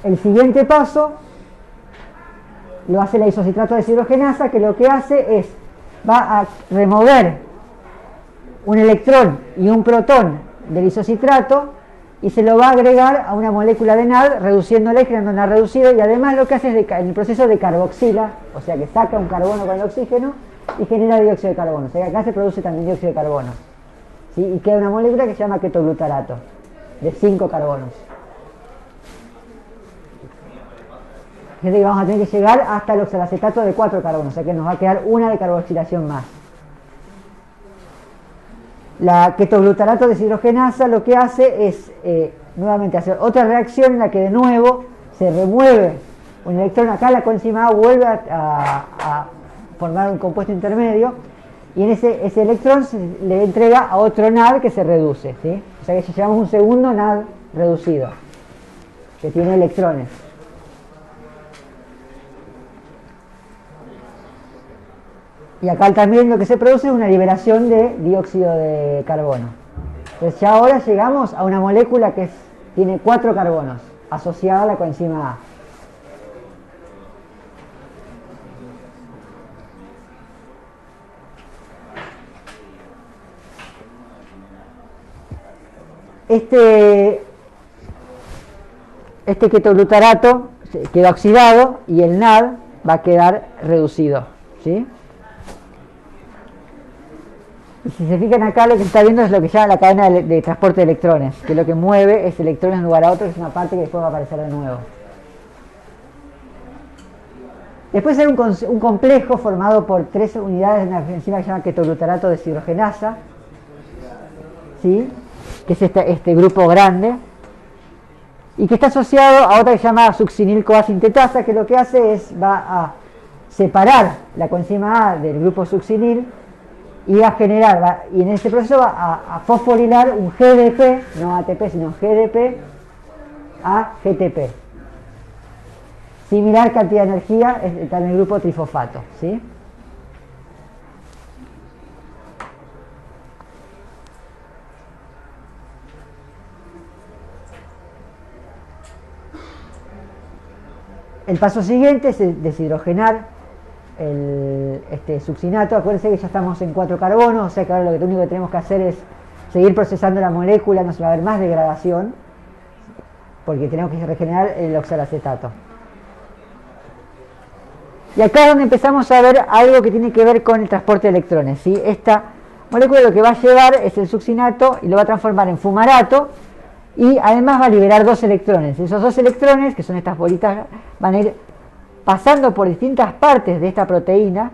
El siguiente paso lo hace la isocitrato deshidrogenasa, que lo que hace es va a remover un electrón y un protón del isocitrato y se lo va a agregar a una molécula de NAD, reduciéndola y generando NAD reducido, y además lo que hace es en el proceso de carboxila, o sea que saca un carbono con el oxígeno y genera dióxido de carbono. O sea que acá se produce también dióxido de carbono, ¿sí? Y queda una molécula que se llama ketoglutarato, de 5 carbonos. Fíjate que vamos a tener que llegar hasta el oxalacetato de 4 carbonos, o sea que nos va a quedar una de carboxilación más. La ketoglutarato deshidrogenasa lo que hace es nuevamente hacer otra reacción en la que de nuevo se remueve un electrón. Acá la coenzima A vuelve a formar un compuesto intermedio y en ese electrón se le entrega a otro NAD que se reduce, ¿sí? O sea que llevamos un segundo NAD reducido que tiene electrones. Y acá también lo que se produce es una liberación de dióxido de carbono. Entonces ya ahora llegamos a una molécula que tiene 4 carbonos asociada a la coenzima A. Este ketoglutarato queda oxidado y el NAD va a quedar reducido, ¿sí? Y si se fijan acá, lo que se está viendo es lo que se llama la cadena de transporte de electrones, que lo que mueve es electrones de un lugar a otro, que es una parte que después va a aparecer de nuevo. Después hay un complejo formado por 3 unidades de una enzima que se llama ketoglutarato deshidrogenasa, ¿sí? Que es este grupo grande, y que está asociado a otra que se llama succinil-CoA sintetasa, que lo que hace es va a separar la coenzima A del grupo succinil y va a generar, y en ese proceso va a fosforilar un GDP, no ATP, sino GDP a GTP. Similar cantidad de energía está en el grupo trifosfato, ¿sí? El paso siguiente es deshidrogenar este succinato. Acuérdense que ya estamos en 4 carbonos, o sea que ahora lo único que tenemos que hacer es seguir procesando la molécula, no se va a ver más degradación, porque tenemos que regenerar el oxalacetato. Y acá es donde empezamos a ver algo que tiene que ver con el transporte de electrones, ¿sí? Esta molécula lo que va a llevar es el succinato y lo va a transformar en fumarato, y además va a liberar 2 electrones. Esos 2 electrones, que son estas bolitas, van a ir pasando por distintas partes de esta proteína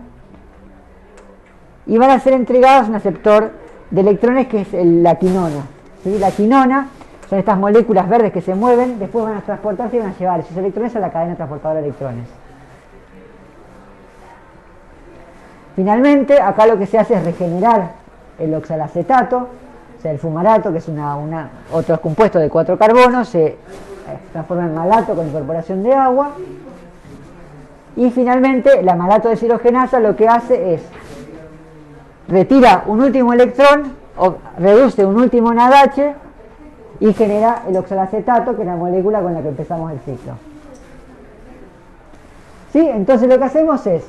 y van a ser entregados a un aceptor de electrones que es la quinona, ¿sí? La quinona son estas moléculas verdes que se mueven, después van a transportarse y van a llevar esos electrones a la cadena transportadora de electrones. Finalmente, acá lo que se hace es regenerar el oxalacetato, o sea, el fumarato, que es otro compuesto de 4 carbonos, se transforma en malato con incorporación de agua. Y finalmente la malato deshidrogenasa lo que hace es retira un último electrón, o reduce un último NADH y genera el oxalacetato, que es la molécula con la que empezamos el ciclo. ¿Sí? Entonces lo que hacemos es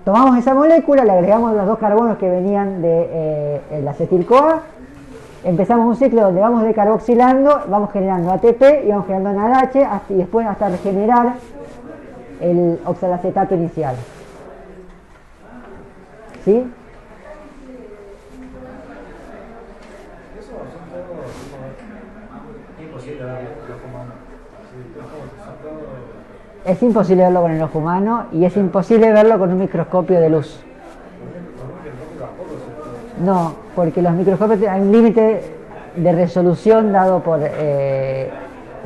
tomamos esa molécula, le agregamos los 2 carbonos que venían del acetil-CoA, empezamos un ciclo donde vamos decarboxilando, vamos generando ATP y vamos generando NADH y después hasta regenerar el oxalacetato inicial. ¿Sí? Es imposible verlo con el ojo humano y es imposible verlo con un microscopio de luz. No, porque los microscopios hay un límite de resolución dado por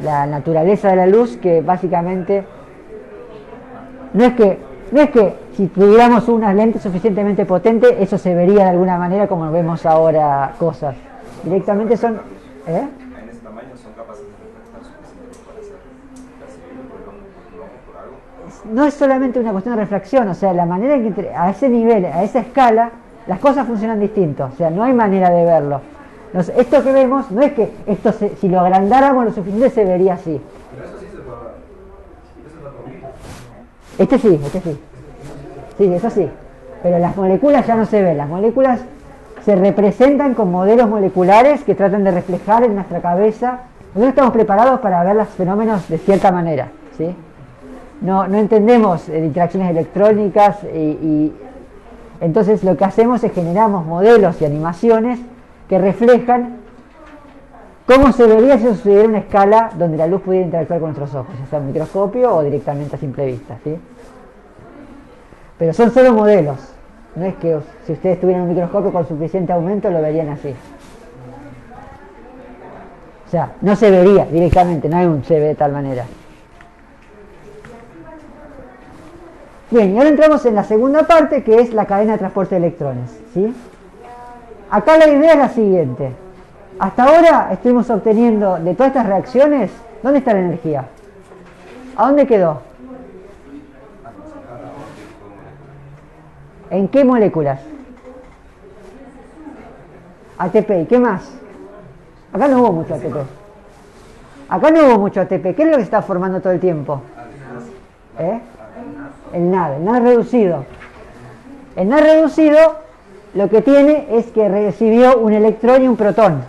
la naturaleza de la luz, que básicamente no es que si tuviéramos unas lentes suficientemente potentes eso se vería de alguna manera como vemos ahora cosas. Directamente son en ese tamaño son capaces de reflectar suficiente para hacer percibir por el ojo por algo. No es solamente una cuestión de refracción, o sea, la manera en que a ese nivel, a esa escala, las cosas funcionan distinto, o sea, no hay manera de verlo. Esto que vemos no es que esto si lo agrandáramos lo suficiente se vería así. Pero eso sí se puede ver. Eso es la probabilidad. Este sí. Sí, eso sí. Pero las moléculas ya no se ven. Las moléculas se representan con modelos moleculares que tratan de reflejar en nuestra cabeza. Nosotros estamos preparados para ver los fenómenos de cierta manera, ¿sí? No entendemos interacciones electrónicas y entonces lo que hacemos es generamos modelos y animaciones que reflejan cómo se vería si sucediera una escala donde la luz pudiera interactuar con nuestros ojos, ya sea en un microscopio o directamente a simple vista, ¿sí? Pero son solo modelos, no es que si ustedes tuvieran un microscopio con suficiente aumento lo verían así. O sea, no se vería directamente, no hay un se ve de tal manera. Bien, y ahora entramos en la segunda parte, que es la cadena de transporte de electrones, ¿sí? Acá la idea es la siguiente. Hasta ahora estuvimos obteniendo de todas estas reacciones, ¿dónde está la energía? ¿A dónde quedó? ¿En qué moléculas? ATP, ¿y qué más? Acá no hubo mucho ATP. Acá no hubo mucho ATP. ¿Qué es lo que se está formando todo el tiempo? El NAD reducido. El NAD reducido lo que tiene es que recibió un electrón y un protón,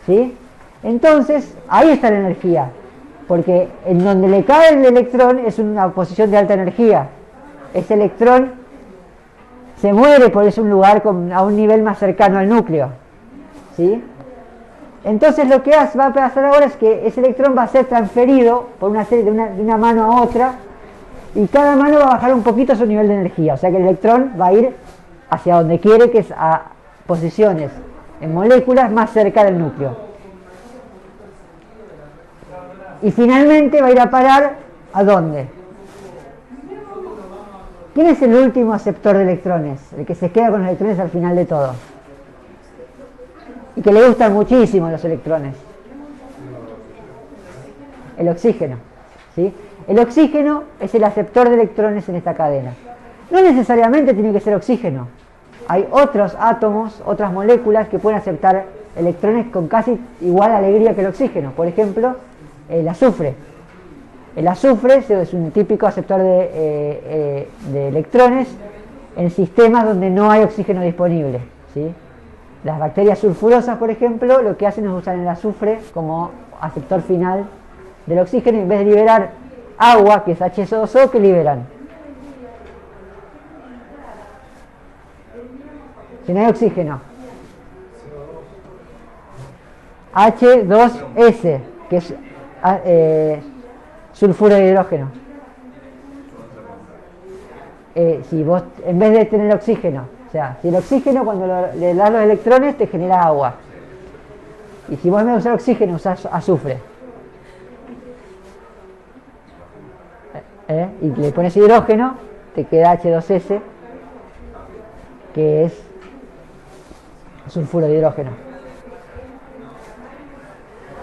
¿sí? Entonces, ahí está la energía, porque en donde le cae el electrón es una posición de alta energía. Ese electrón se muere porque es un lugar a un nivel más cercano al núcleo, ¿sí? Entonces lo que va a pasar ahora es que ese electrón va a ser transferido por una serie de una mano a otra, y cada mano va a bajar un poquito su nivel de energía, o sea que el electrón va a ir hacia donde quiere, que es a posiciones en moléculas más cerca del núcleo. Y finalmente va a ir a parar ¿a dónde? ¿Quién es el último aceptor de electrones? El que se queda con los electrones al final de todo. Y que le gustan muchísimo los electrones. El oxígeno, ¿sí? El oxígeno es el aceptor de electrones en esta cadena. No necesariamente tiene que ser oxígeno. Hay otros átomos, otras moléculas que pueden aceptar electrones con casi igual alegría que el oxígeno. Por ejemplo, el azufre. El azufre es un típico aceptor de electrones en sistemas donde no hay oxígeno disponible, ¿sí? Las bacterias sulfurosas, por ejemplo, lo que hacen es usar el azufre como aceptor final del oxígeno, y en vez de liberar agua, que es H2O, ¿qué liberan? Si no hay oxígeno, H2S, que es sulfuro de hidrógeno. Si vos, en vez de tener oxígeno, o sea, si el oxígeno cuando le das los electrones te genera agua, y si vos en vez de usar oxígeno usás azufre, y le pones hidrógeno, te queda H2S, que es sulfuro de hidrógeno.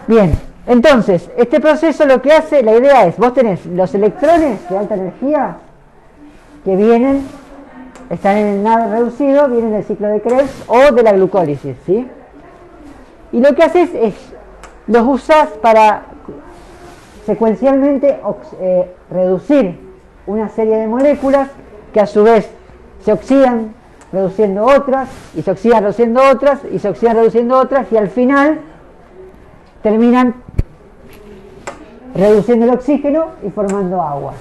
Bien, entonces, este proceso lo que hace, la idea es, vos tenés los electrones de alta energía que están en el NAD reducido, vienen del ciclo de Krebs o de la glucólisis, ¿sí? Y lo que haces es, los usás para secuencialmente reducir una serie de moléculas que a su vez se oxidan reduciendo otras, y se oxidan reduciendo otras, y se oxidan reduciendo otras, y al final terminan reduciendo el oxígeno y formando agua.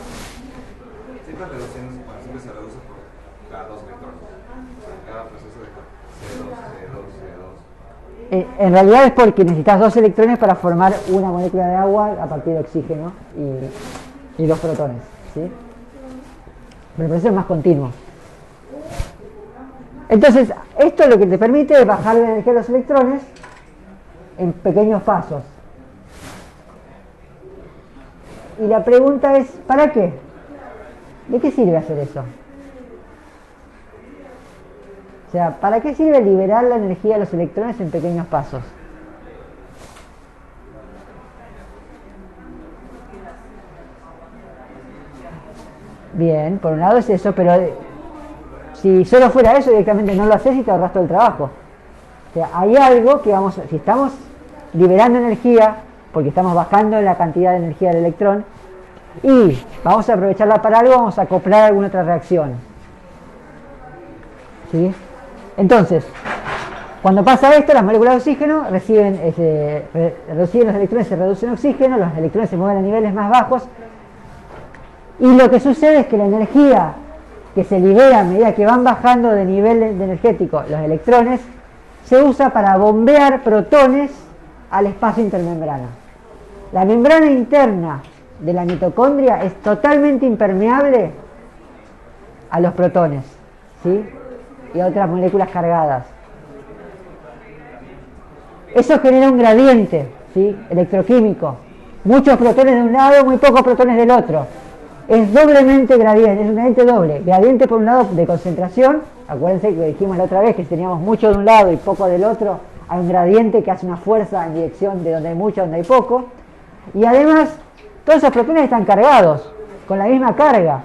Siempre siempre se reduce por cada dos electrones. Cada proceso de C2, C2, C2. En realidad es porque necesitas dos electrones para formar una molécula de agua a partir de oxígeno y dos protones, ¿sí? Pero el proceso es más continuo. Entonces, esto lo que te permite es bajar la energía de los electrones en pequeños pasos. Y la pregunta es, ¿para qué? ¿De qué sirve hacer eso? O sea, ¿para qué sirve liberar la energía de los electrones en pequeños pasos? Bien, por un lado es eso, pero si solo fuera eso, directamente no lo haces y te ahorras todo el trabajo. O sea, hay algo que si estamos liberando energía, porque estamos bajando la cantidad de energía del electrón, y vamos a aprovecharla para algo, vamos a acoplar alguna otra reacción, ¿sí? Entonces, cuando pasa esto, las moléculas de oxígeno reciben los electrones, se reducen oxígeno, los electrones se mueven a niveles más bajos, y lo que sucede es que la energía que se libera a medida que van bajando de nivel energético los electrones, se usa para bombear protones al espacio intermembrana. La membrana interna de la mitocondria es totalmente impermeable a los protones, ¿sí? Y a otras moléculas cargadas. Eso genera un gradiente, ¿sí? Electroquímico. Muchos protones de un lado, muy pocos protones del otro. Es doblemente gradiente, es un gradiente doble. Gradiente por un lado de concentración, acuérdense que dijimos la otra vez que si teníamos mucho de un lado y poco del otro, hay un gradiente que hace una fuerza en dirección de donde hay mucho, donde hay poco. Y además, todos esos protones están cargados, con la misma carga.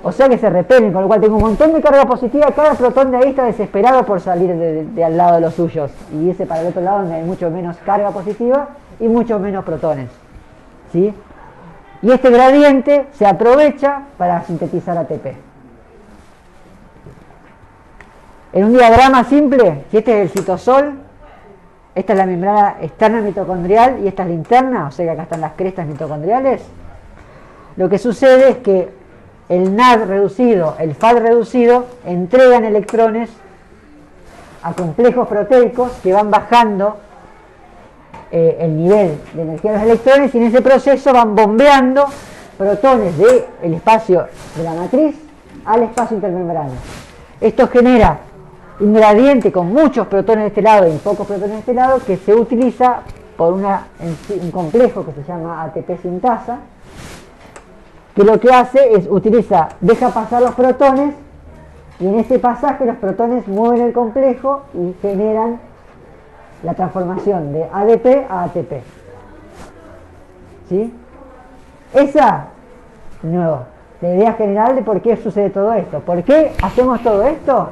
O sea que se repelen, con lo cual tengo un montón de carga positiva. Cada protón de ahí está desesperado por salir de al lado de los suyos y irse para el otro lado donde hay mucho menos carga positiva y mucho menos protones, ¿sí? Y este gradiente se aprovecha para sintetizar ATP. En un diagrama simple, si este es el citosol, esta es la membrana externa mitocondrial y esta es la interna, o sea que acá están las crestas mitocondriales, lo que sucede es que el NAD reducido, el FAD reducido, entregan electrones a complejos proteicos que van bajando el nivel de energía de los electrones, y en ese proceso van bombeando protones del espacio de la matriz al espacio intermembrana. Esto genera un gradiente con muchos protones de este lado y pocos protones de este lado, que se utiliza por un complejo que se llama ATP sintasa, que lo que hace es deja pasar los protones, y en este pasaje los protones mueven el complejo y generan la transformación de ADP a ATP. ¿Sí? Esa, de nuevo, la idea general de por qué sucede todo esto. ¿Por qué hacemos todo esto?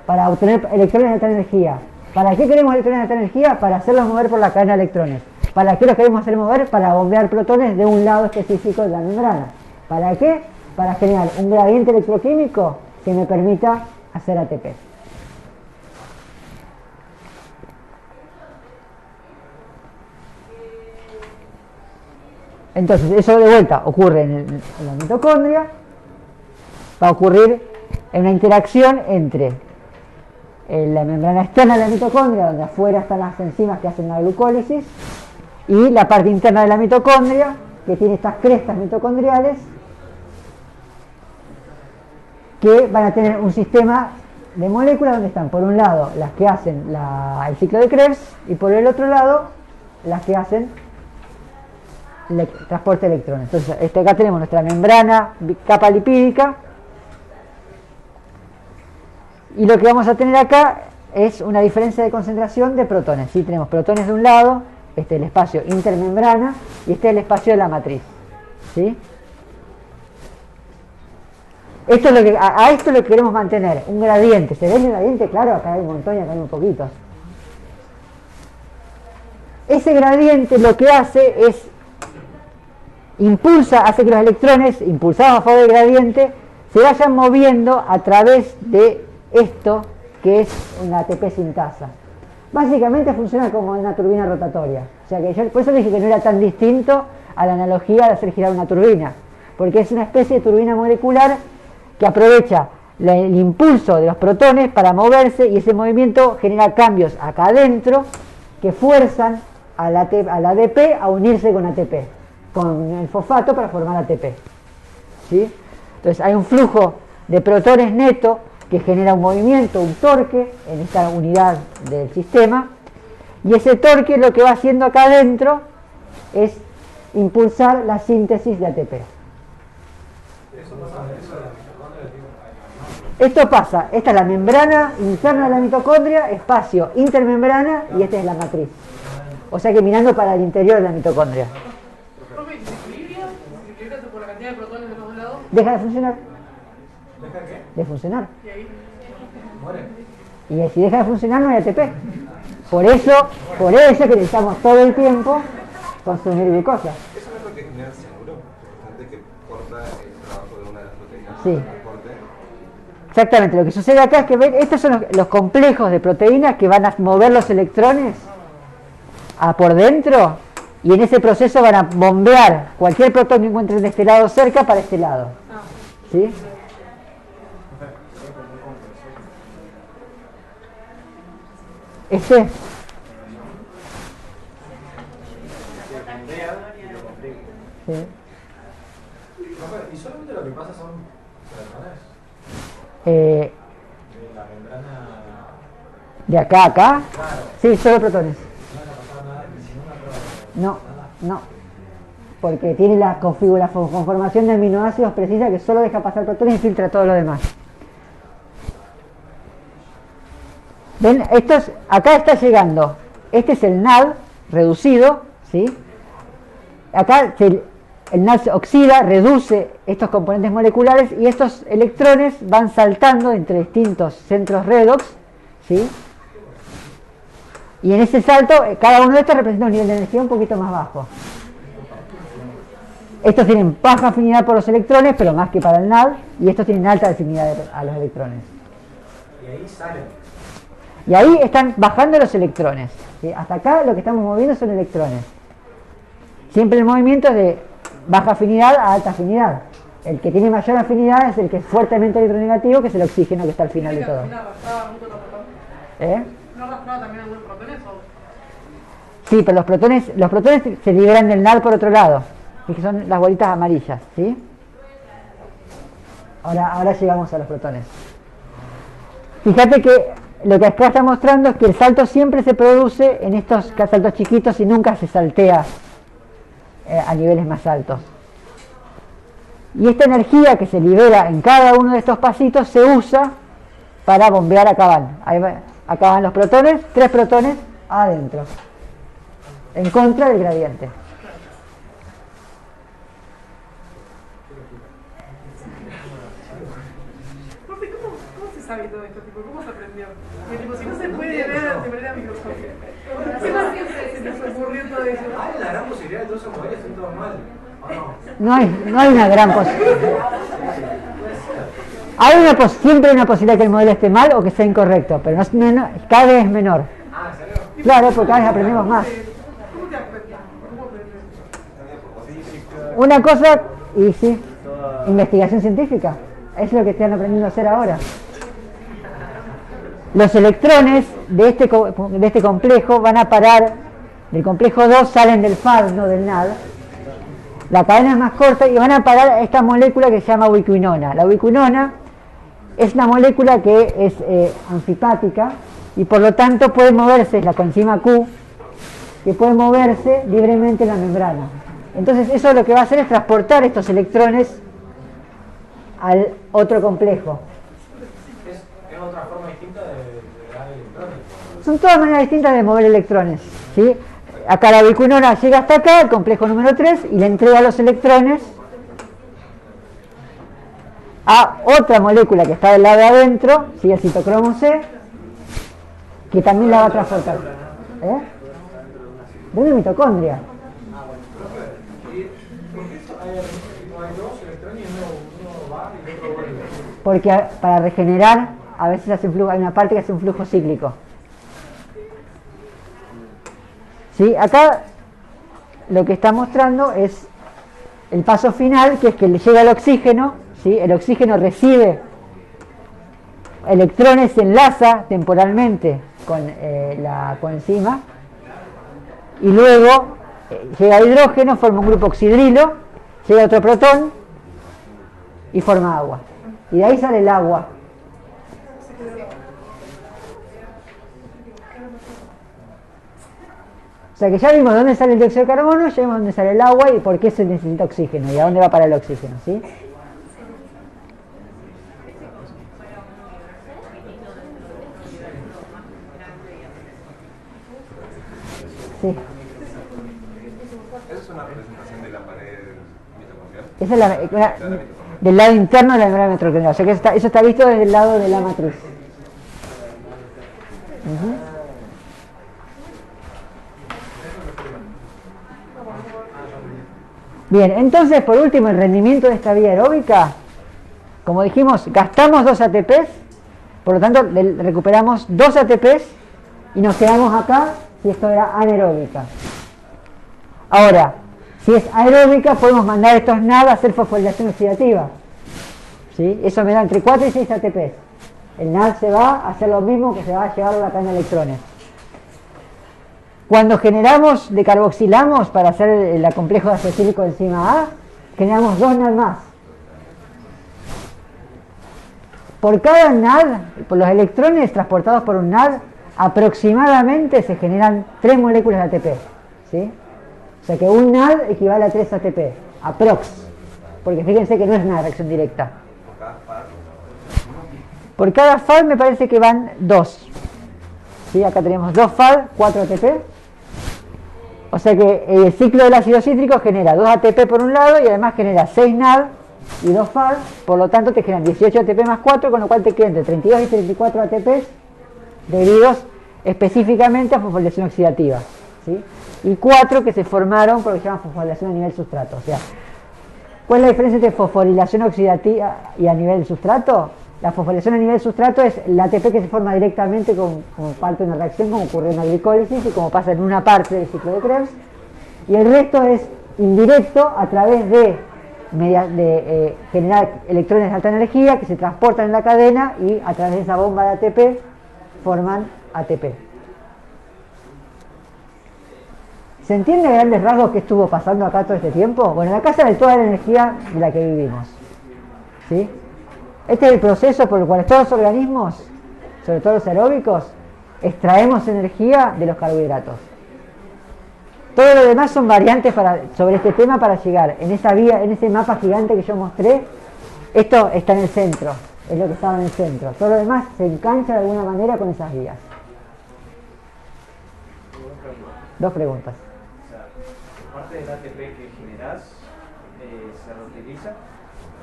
Para obtener electrones de alta energía. ¿Para qué queremos electrones de alta energía? Para hacerlos mover por la cadena de electrones. ¿Para qué los queremos hacer mover? Para bombear protones de un lado específico de la membrana. ¿Para qué? Para generar un gradiente electroquímico que me permita hacer ATP. Entonces, eso de vuelta ocurre en la mitocondria, va a ocurrir en una interacción entre la membrana externa de la mitocondria, donde afuera están las enzimas que hacen la glucólisis, y la parte interna de la mitocondria, que tiene estas crestas mitocondriales, que van a tener un sistema de moléculas donde están, por un lado, las que hacen el ciclo de Krebs, y por el otro lado, las que hacen transporte de electrones. Entonces, acá tenemos nuestra membrana, capa lipídica, y lo que vamos a tener acá es una diferencia de concentración de protones. ¿Sí? Tenemos protones de un lado, este es el espacio intermembrana, y este es el espacio de la matriz. ¿Sí? Esto es lo que, a esto lo que queremos mantener, un gradiente. ¿Se ve el gradiente? Claro, acá hay un montón y acá hay un poquito. Ese gradiente lo que hace es hace que los electrones, impulsados a favor del gradiente, se vayan moviendo a través de esto que es una ATP sintasa. Básicamente funciona como una turbina rotatoria. O sea que por eso dije que no era tan distinto a la analogía de hacer girar una turbina, porque es una especie de turbina molecular que aprovecha el impulso de los protones para moverse, y ese movimiento genera cambios acá adentro que fuerzan al ADP a unirse con ATP, con el fosfato, para formar ATP. ¿Sí? Entonces hay un flujo de protones neto que genera un movimiento, un torque en esta unidad del sistema, y ese torque lo que va haciendo acá adentro es impulsar la síntesis de ATP. Esto pasa, esta es la membrana interna de la mitocondria, espacio intermembrana, y esta es la matriz. O sea que mirando para el interior de la mitocondria. ¿Desequilibra por la cantidad de protones de los dos lados? Deja de funcionar. ¿Deja qué? De funcionar. Y ahí Muere. Y si deja de funcionar no hay ATP. Por eso que necesitamos todo el tiempo consumir glucosa. ¿Eso no es lo que genera el cianuro? Importante, que corta el trabajo de una de las proteínas. Sí. El transporte. exactamente, lo que sucede acá es que ven, estos son los complejos de proteínas que van a mover los electrones por dentro, y en ese proceso van a bombear cualquier protón que encuentren de este lado cerca para este lado. ¿Sí? Este. Sí. ¿Y solamente lo que pasa son protones? La membrana. ¿De acá a acá? Claro. Sí, solo protones. No van a pasar nada, sin una prueba. No, no. Porque tiene la conformación de aminoácidos precisa que solo deja pasar protones y filtra todo lo demás. ¿Ven? Acá está llegando. Este es el NAD reducido, ¿sí? Acá el NAD se oxida, reduce estos componentes moleculares y estos electrones van saltando entre distintos centros redox, ¿sí? Y en ese salto, cada uno de estos representa un nivel de energía un poquito más bajo. Estos tienen baja afinidad por los electrones, pero más que para el NAD, y estos tienen alta afinidad a los electrones. Y ahí salen. Y ahí están bajando los electrones, ¿sí? Hasta acá lo que estamos moviendo son electrones. Siempre el movimiento es de baja afinidad a alta afinidad. El que tiene mayor afinidad es el que es fuertemente electronegativo, que es el oxígeno que está al final de todo. ¿No arrastraba también algunos protones? Sí, pero los protones se liberan del NAD por otro lado, que son las bolitas amarillas, ¿sí? Ahora llegamos a los protones. Fíjate que lo que acá está mostrando es que el salto siempre se produce en estos saltos chiquitos y nunca se saltea a niveles más altos. Y esta energía que se libera en cada uno de estos pasitos se usa para bombear. Acá van los protones, 3 protones adentro, en contra del gradiente. Profe, ¿cómo se sabe todo esto? ¿Cómo se aprendió? Si no se puede ver de manera microscópica. ¿Qué se nos ocurrió todo eso? Hay la gran posibilidad de todos esos modelos estén todos mal. No hay una gran posibilidad. Siempre hay una posibilidad que el modelo esté mal o que sea incorrecto, pero cada vez es menor. Ah, ¿en serio? Claro, porque cada vez aprendemos más. ¿Cómo te das cuenta? ¿Cómo aprendes? Una cosa, y sí, investigación científica. Eso es lo que están aprendiendo a hacer ahora. Los electrones de este complejo van a parar, del complejo 2 salen del FAD, no del NAD. La cadena es más corta y van a parar a esta molécula que se llama ubiquinona. La ubiquinona es una molécula que es anfipática y por lo tanto puede moverse, es la coenzima Q, que puede moverse libremente en la membrana. Entonces eso lo que va a hacer es transportar estos electrones al otro complejo. ¿Es otra forma distinta de dar electrones? Son todas maneras distintas de mover electrones, ¿sí? Acá la ubiquinona llega hasta acá, el complejo número 3, y le entrega los electrones a otra molécula que está del lado de adentro, ¿sí? El citocromo C, que también la va a transportar. De una mitocondria. Porque para regenerar a veces hay una parte que hace un flujo cíclico. ¿Sí? Acá lo que está mostrando es el paso final, que es que le llega el oxígeno, ¿sí? El oxígeno recibe electrones, se enlaza temporalmente con la coenzima y luego llega hidrógeno, forma un grupo oxidrilo, llega otro protón y forma agua. Y de ahí sale el agua. O sea que ya vimos dónde sale el dióxido de carbono, ya vimos dónde sale el agua y por qué se necesita oxígeno y a dónde va para el oxígeno, ¿sí? Sí. ¿Esa es una representación de la pared mitocondrial? Esa es del lado interno de la membrana mitocondrial, o sea que eso está visto desde el lado de la matriz. Bien, entonces por último el rendimiento de esta vía aeróbica, como dijimos, gastamos 2 ATPs, por lo tanto recuperamos 2 ATPs y nos quedamos acá si esto era anaeróbica. Ahora, si es aeróbica, podemos mandar estos NAD a hacer fosforilación oxidativa. ¿Sí? Eso me da entre 4 y 6 ATPs. El NAD se va a hacer lo mismo que se va a llevar a la cadena de electrones. Cuando generamos, decarboxilamos para hacer el complejo de acetílico enzima A, generamos 2 NAD más. Por cada NAD, por los electrones transportados por un NAD, aproximadamente se generan 3 moléculas de ATP. ¿Sí? O sea que un NAD equivale a 3 ATP, aprox. Porque fíjense que no es una reacción directa. Por cada FAD me parece que van 2. ¿Sí? Acá tenemos 2 FAD, 4 ATP. O sea que el ciclo del ácido cítrico genera 2 ATP por un lado y además genera 6 NAD y 2 FAD. Por lo tanto te generan 18 ATP más 4, con lo cual te quedan entre 32 y 34 ATPs debidos específicamente a fosforilación oxidativa. ¿Sí? Y 4 que se formaron porque se llama fosforilación a nivel sustrato. O sea, ¿cuál es la diferencia entre fosforilación oxidativa y a nivel sustrato? La fosforilación a nivel sustrato es el ATP que se forma directamente como parte de una reacción, como ocurre en la glicólisis y como pasa en una parte del ciclo de Krebs, y el resto es indirecto a través de generar electrones de alta energía que se transportan en la cadena y a través de esa bomba de ATP forman ATP. ¿Se entiende a grandes rasgos qué estuvo pasando acá todo este tiempo? Bueno, la casa de toda la energía de la que vivimos. ¿Sí? Este es el proceso por el cual todos los organismos, sobre todo los aeróbicos, extraemos energía de los carbohidratos. Todo lo demás son variantes sobre este tema para llegar en esa vía, en ese mapa gigante que yo mostré. Esto está en el centro, es lo que estaba en el centro. Todo lo demás se engancha de alguna manera con esas vías. 2 preguntas. Parte del ATP que generás se reutiliza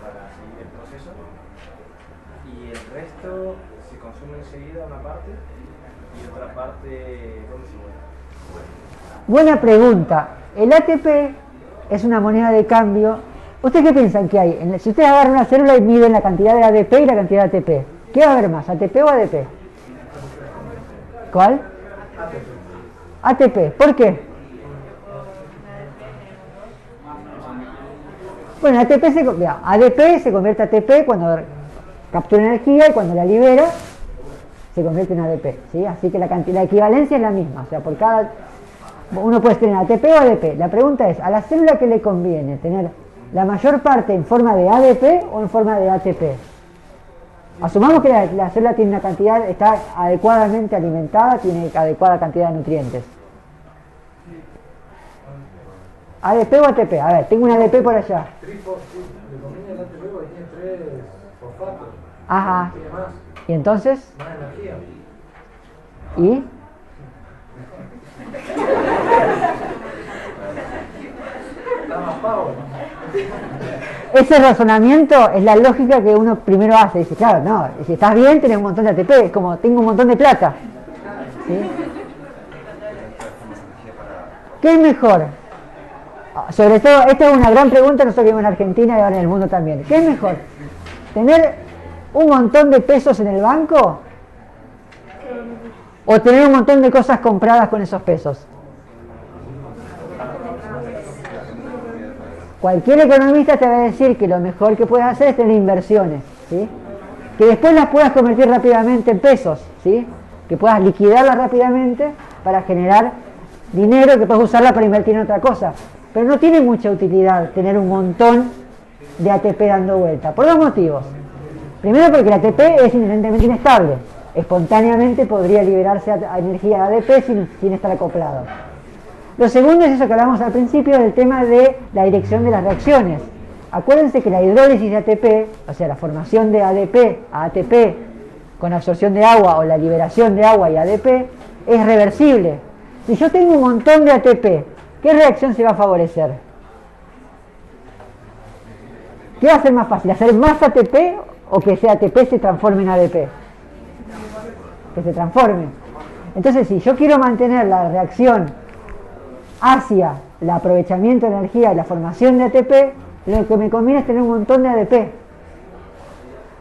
para seguir el proceso y el resto se consume enseguida una parte y otra parte ¿dónde se vuelve? Buena pregunta. El ATP es una moneda de cambio. ¿Ustedes qué piensan que hay? Si ustedes agarran una célula y miden la cantidad de ADP y la cantidad de ATP, ¿qué va a haber más? ¿ATP o ADP? ¿Cuál? ATP. ¿Por qué? Bueno, ADP se convierte a ATP cuando captura energía y cuando la libera se convierte en ADP. ¿Sí? Así que la equivalencia es la misma. O sea, por cada uno puede tener ATP o ADP. La pregunta es, ¿a la célula qué le conviene? ¿Tener la mayor parte en forma de ADP o en forma de ATP? Asumamos que la célula tiene una cantidad, está adecuadamente alimentada, tiene adecuada cantidad de nutrientes. ¿ADP o ATP? A ver, tengo un ADP por allá. Le conviene el ATP porque tiene 3 fosfatos. Ajá. Tiene más. ¿Y entonces? Más energía. ¿Y? Está más power. Ese razonamiento es la lógica que uno primero hace. Dice, claro, no, si estás bien tenés un montón de ATP, es como tengo un montón de plata. ¿Sí? ¿Qué es mejor? Sobre todo, esta es una gran pregunta, nosotros vivimos en Argentina y ahora en el mundo también. ¿Qué es mejor? ¿Tener un montón de pesos en el banco? ¿O tener un montón de cosas compradas con esos pesos? Cualquier economista te va a decir que lo mejor que puedes hacer es tener inversiones, ¿sí? Que después las puedas convertir rápidamente en pesos, ¿sí? Que puedas liquidarlas rápidamente para generar dinero que puedas usarla para invertir en otra cosa. Pero no tiene mucha utilidad tener un montón de ATP dando vuelta, por 2 motivos. Primero porque el ATP es inherentemente inestable. Espontáneamente podría liberarse a energía de ADP sin estar acoplado. Lo segundo es eso que hablamos al principio del tema de la dirección de las reacciones. Acuérdense que la hidrólisis de ATP, o sea, la formación de ADP a ATP con absorción de agua o la liberación de agua y ADP, es reversible. Si yo tengo un montón de ATP, ¿qué reacción se va a favorecer? ¿Qué va a ser más fácil? ¿Hacer más ATP o que ese ATP se transforme en ADP? Que se transforme. Entonces, si yo quiero mantener la reacción hacia el aprovechamiento de energía y la formación de ATP, lo que me conviene es tener un montón de ADP.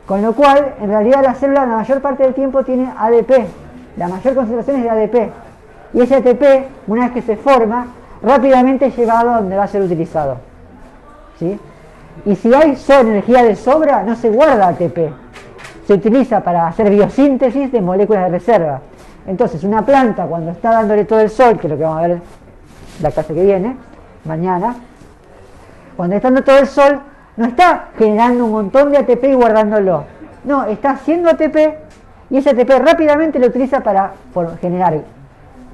Con lo cual, en realidad la célula la mayor parte del tiempo tiene ADP. La mayor concentración es de ADP. Y ese ATP, una vez que se forma, rápidamente es llevado a donde va a ser utilizado. ¿Sí? Y si hay energía de sobra, no se guarda ATP. Se utiliza para hacer biosíntesis de moléculas de reserva. Entonces, una planta, cuando está dándole todo el sol, que es lo que vamos a ver la clase que viene, mañana, cuando está dando todo el sol, no está generando un montón de ATP y guardándolo. No, está haciendo ATP y ese ATP rápidamente lo utiliza para generar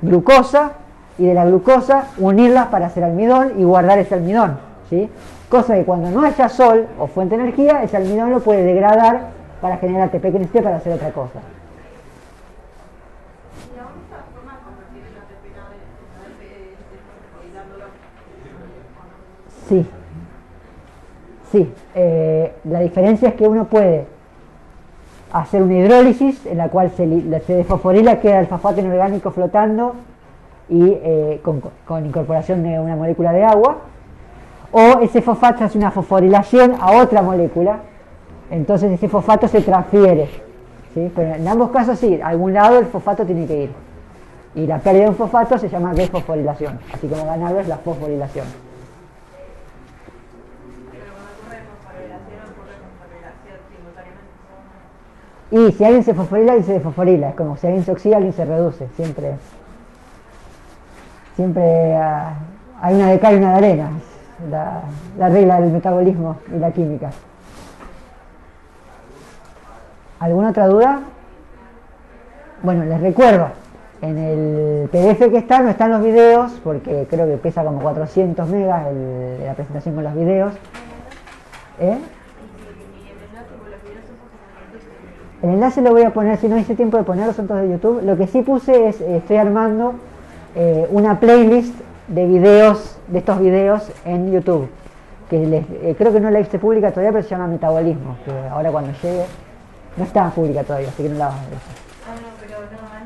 glucosa y de la glucosa unirlas para hacer almidón y guardar ese almidón. ¿Sí? Cosa que cuando no haya sol o fuente de energía, ese almidón lo puede degradar para generar ATP que necesita para hacer otra cosa. ¿Y la única forma de convertir el ATP es Sí. Sí. La diferencia es que uno puede hacer una hidrólisis en la cual se desfosforila, queda el fosfato inorgánico flotando y con incorporación de una molécula de agua, o ese fosfato hace una fosforilación a otra molécula, entonces ese fosfato se transfiere. ¿Sí? Pero en ambos casos sí, a algún lado el fosfato tiene que ir. Y la pérdida de un fosfato se llama desfosforilación, así como ganarlo es la fosforilación. Pero cuando ocurre fosforilación simultáneamente. Y si alguien se fosforila, alguien se desfosforila. Es como si alguien se oxida, alguien se reduce. Siempre hay una de cal y una de arena. La regla del metabolismo y la química. ¿Alguna otra duda? Bueno, les recuerdo, en el PDF que está, no están los videos, porque creo que pesa como 400 megas la presentación con los videos. El enlace lo voy a poner, si no hice tiempo de ponerlo, son todos de YouTube. Lo que sí puse es, estoy armando una playlist de videos, de estos videos en YouTube, que creo que no la hice pública todavía, pero se llama Metabolismo, que ahora cuando llegue, no está pública todavía, así que no la vamos a ver. No, pero no,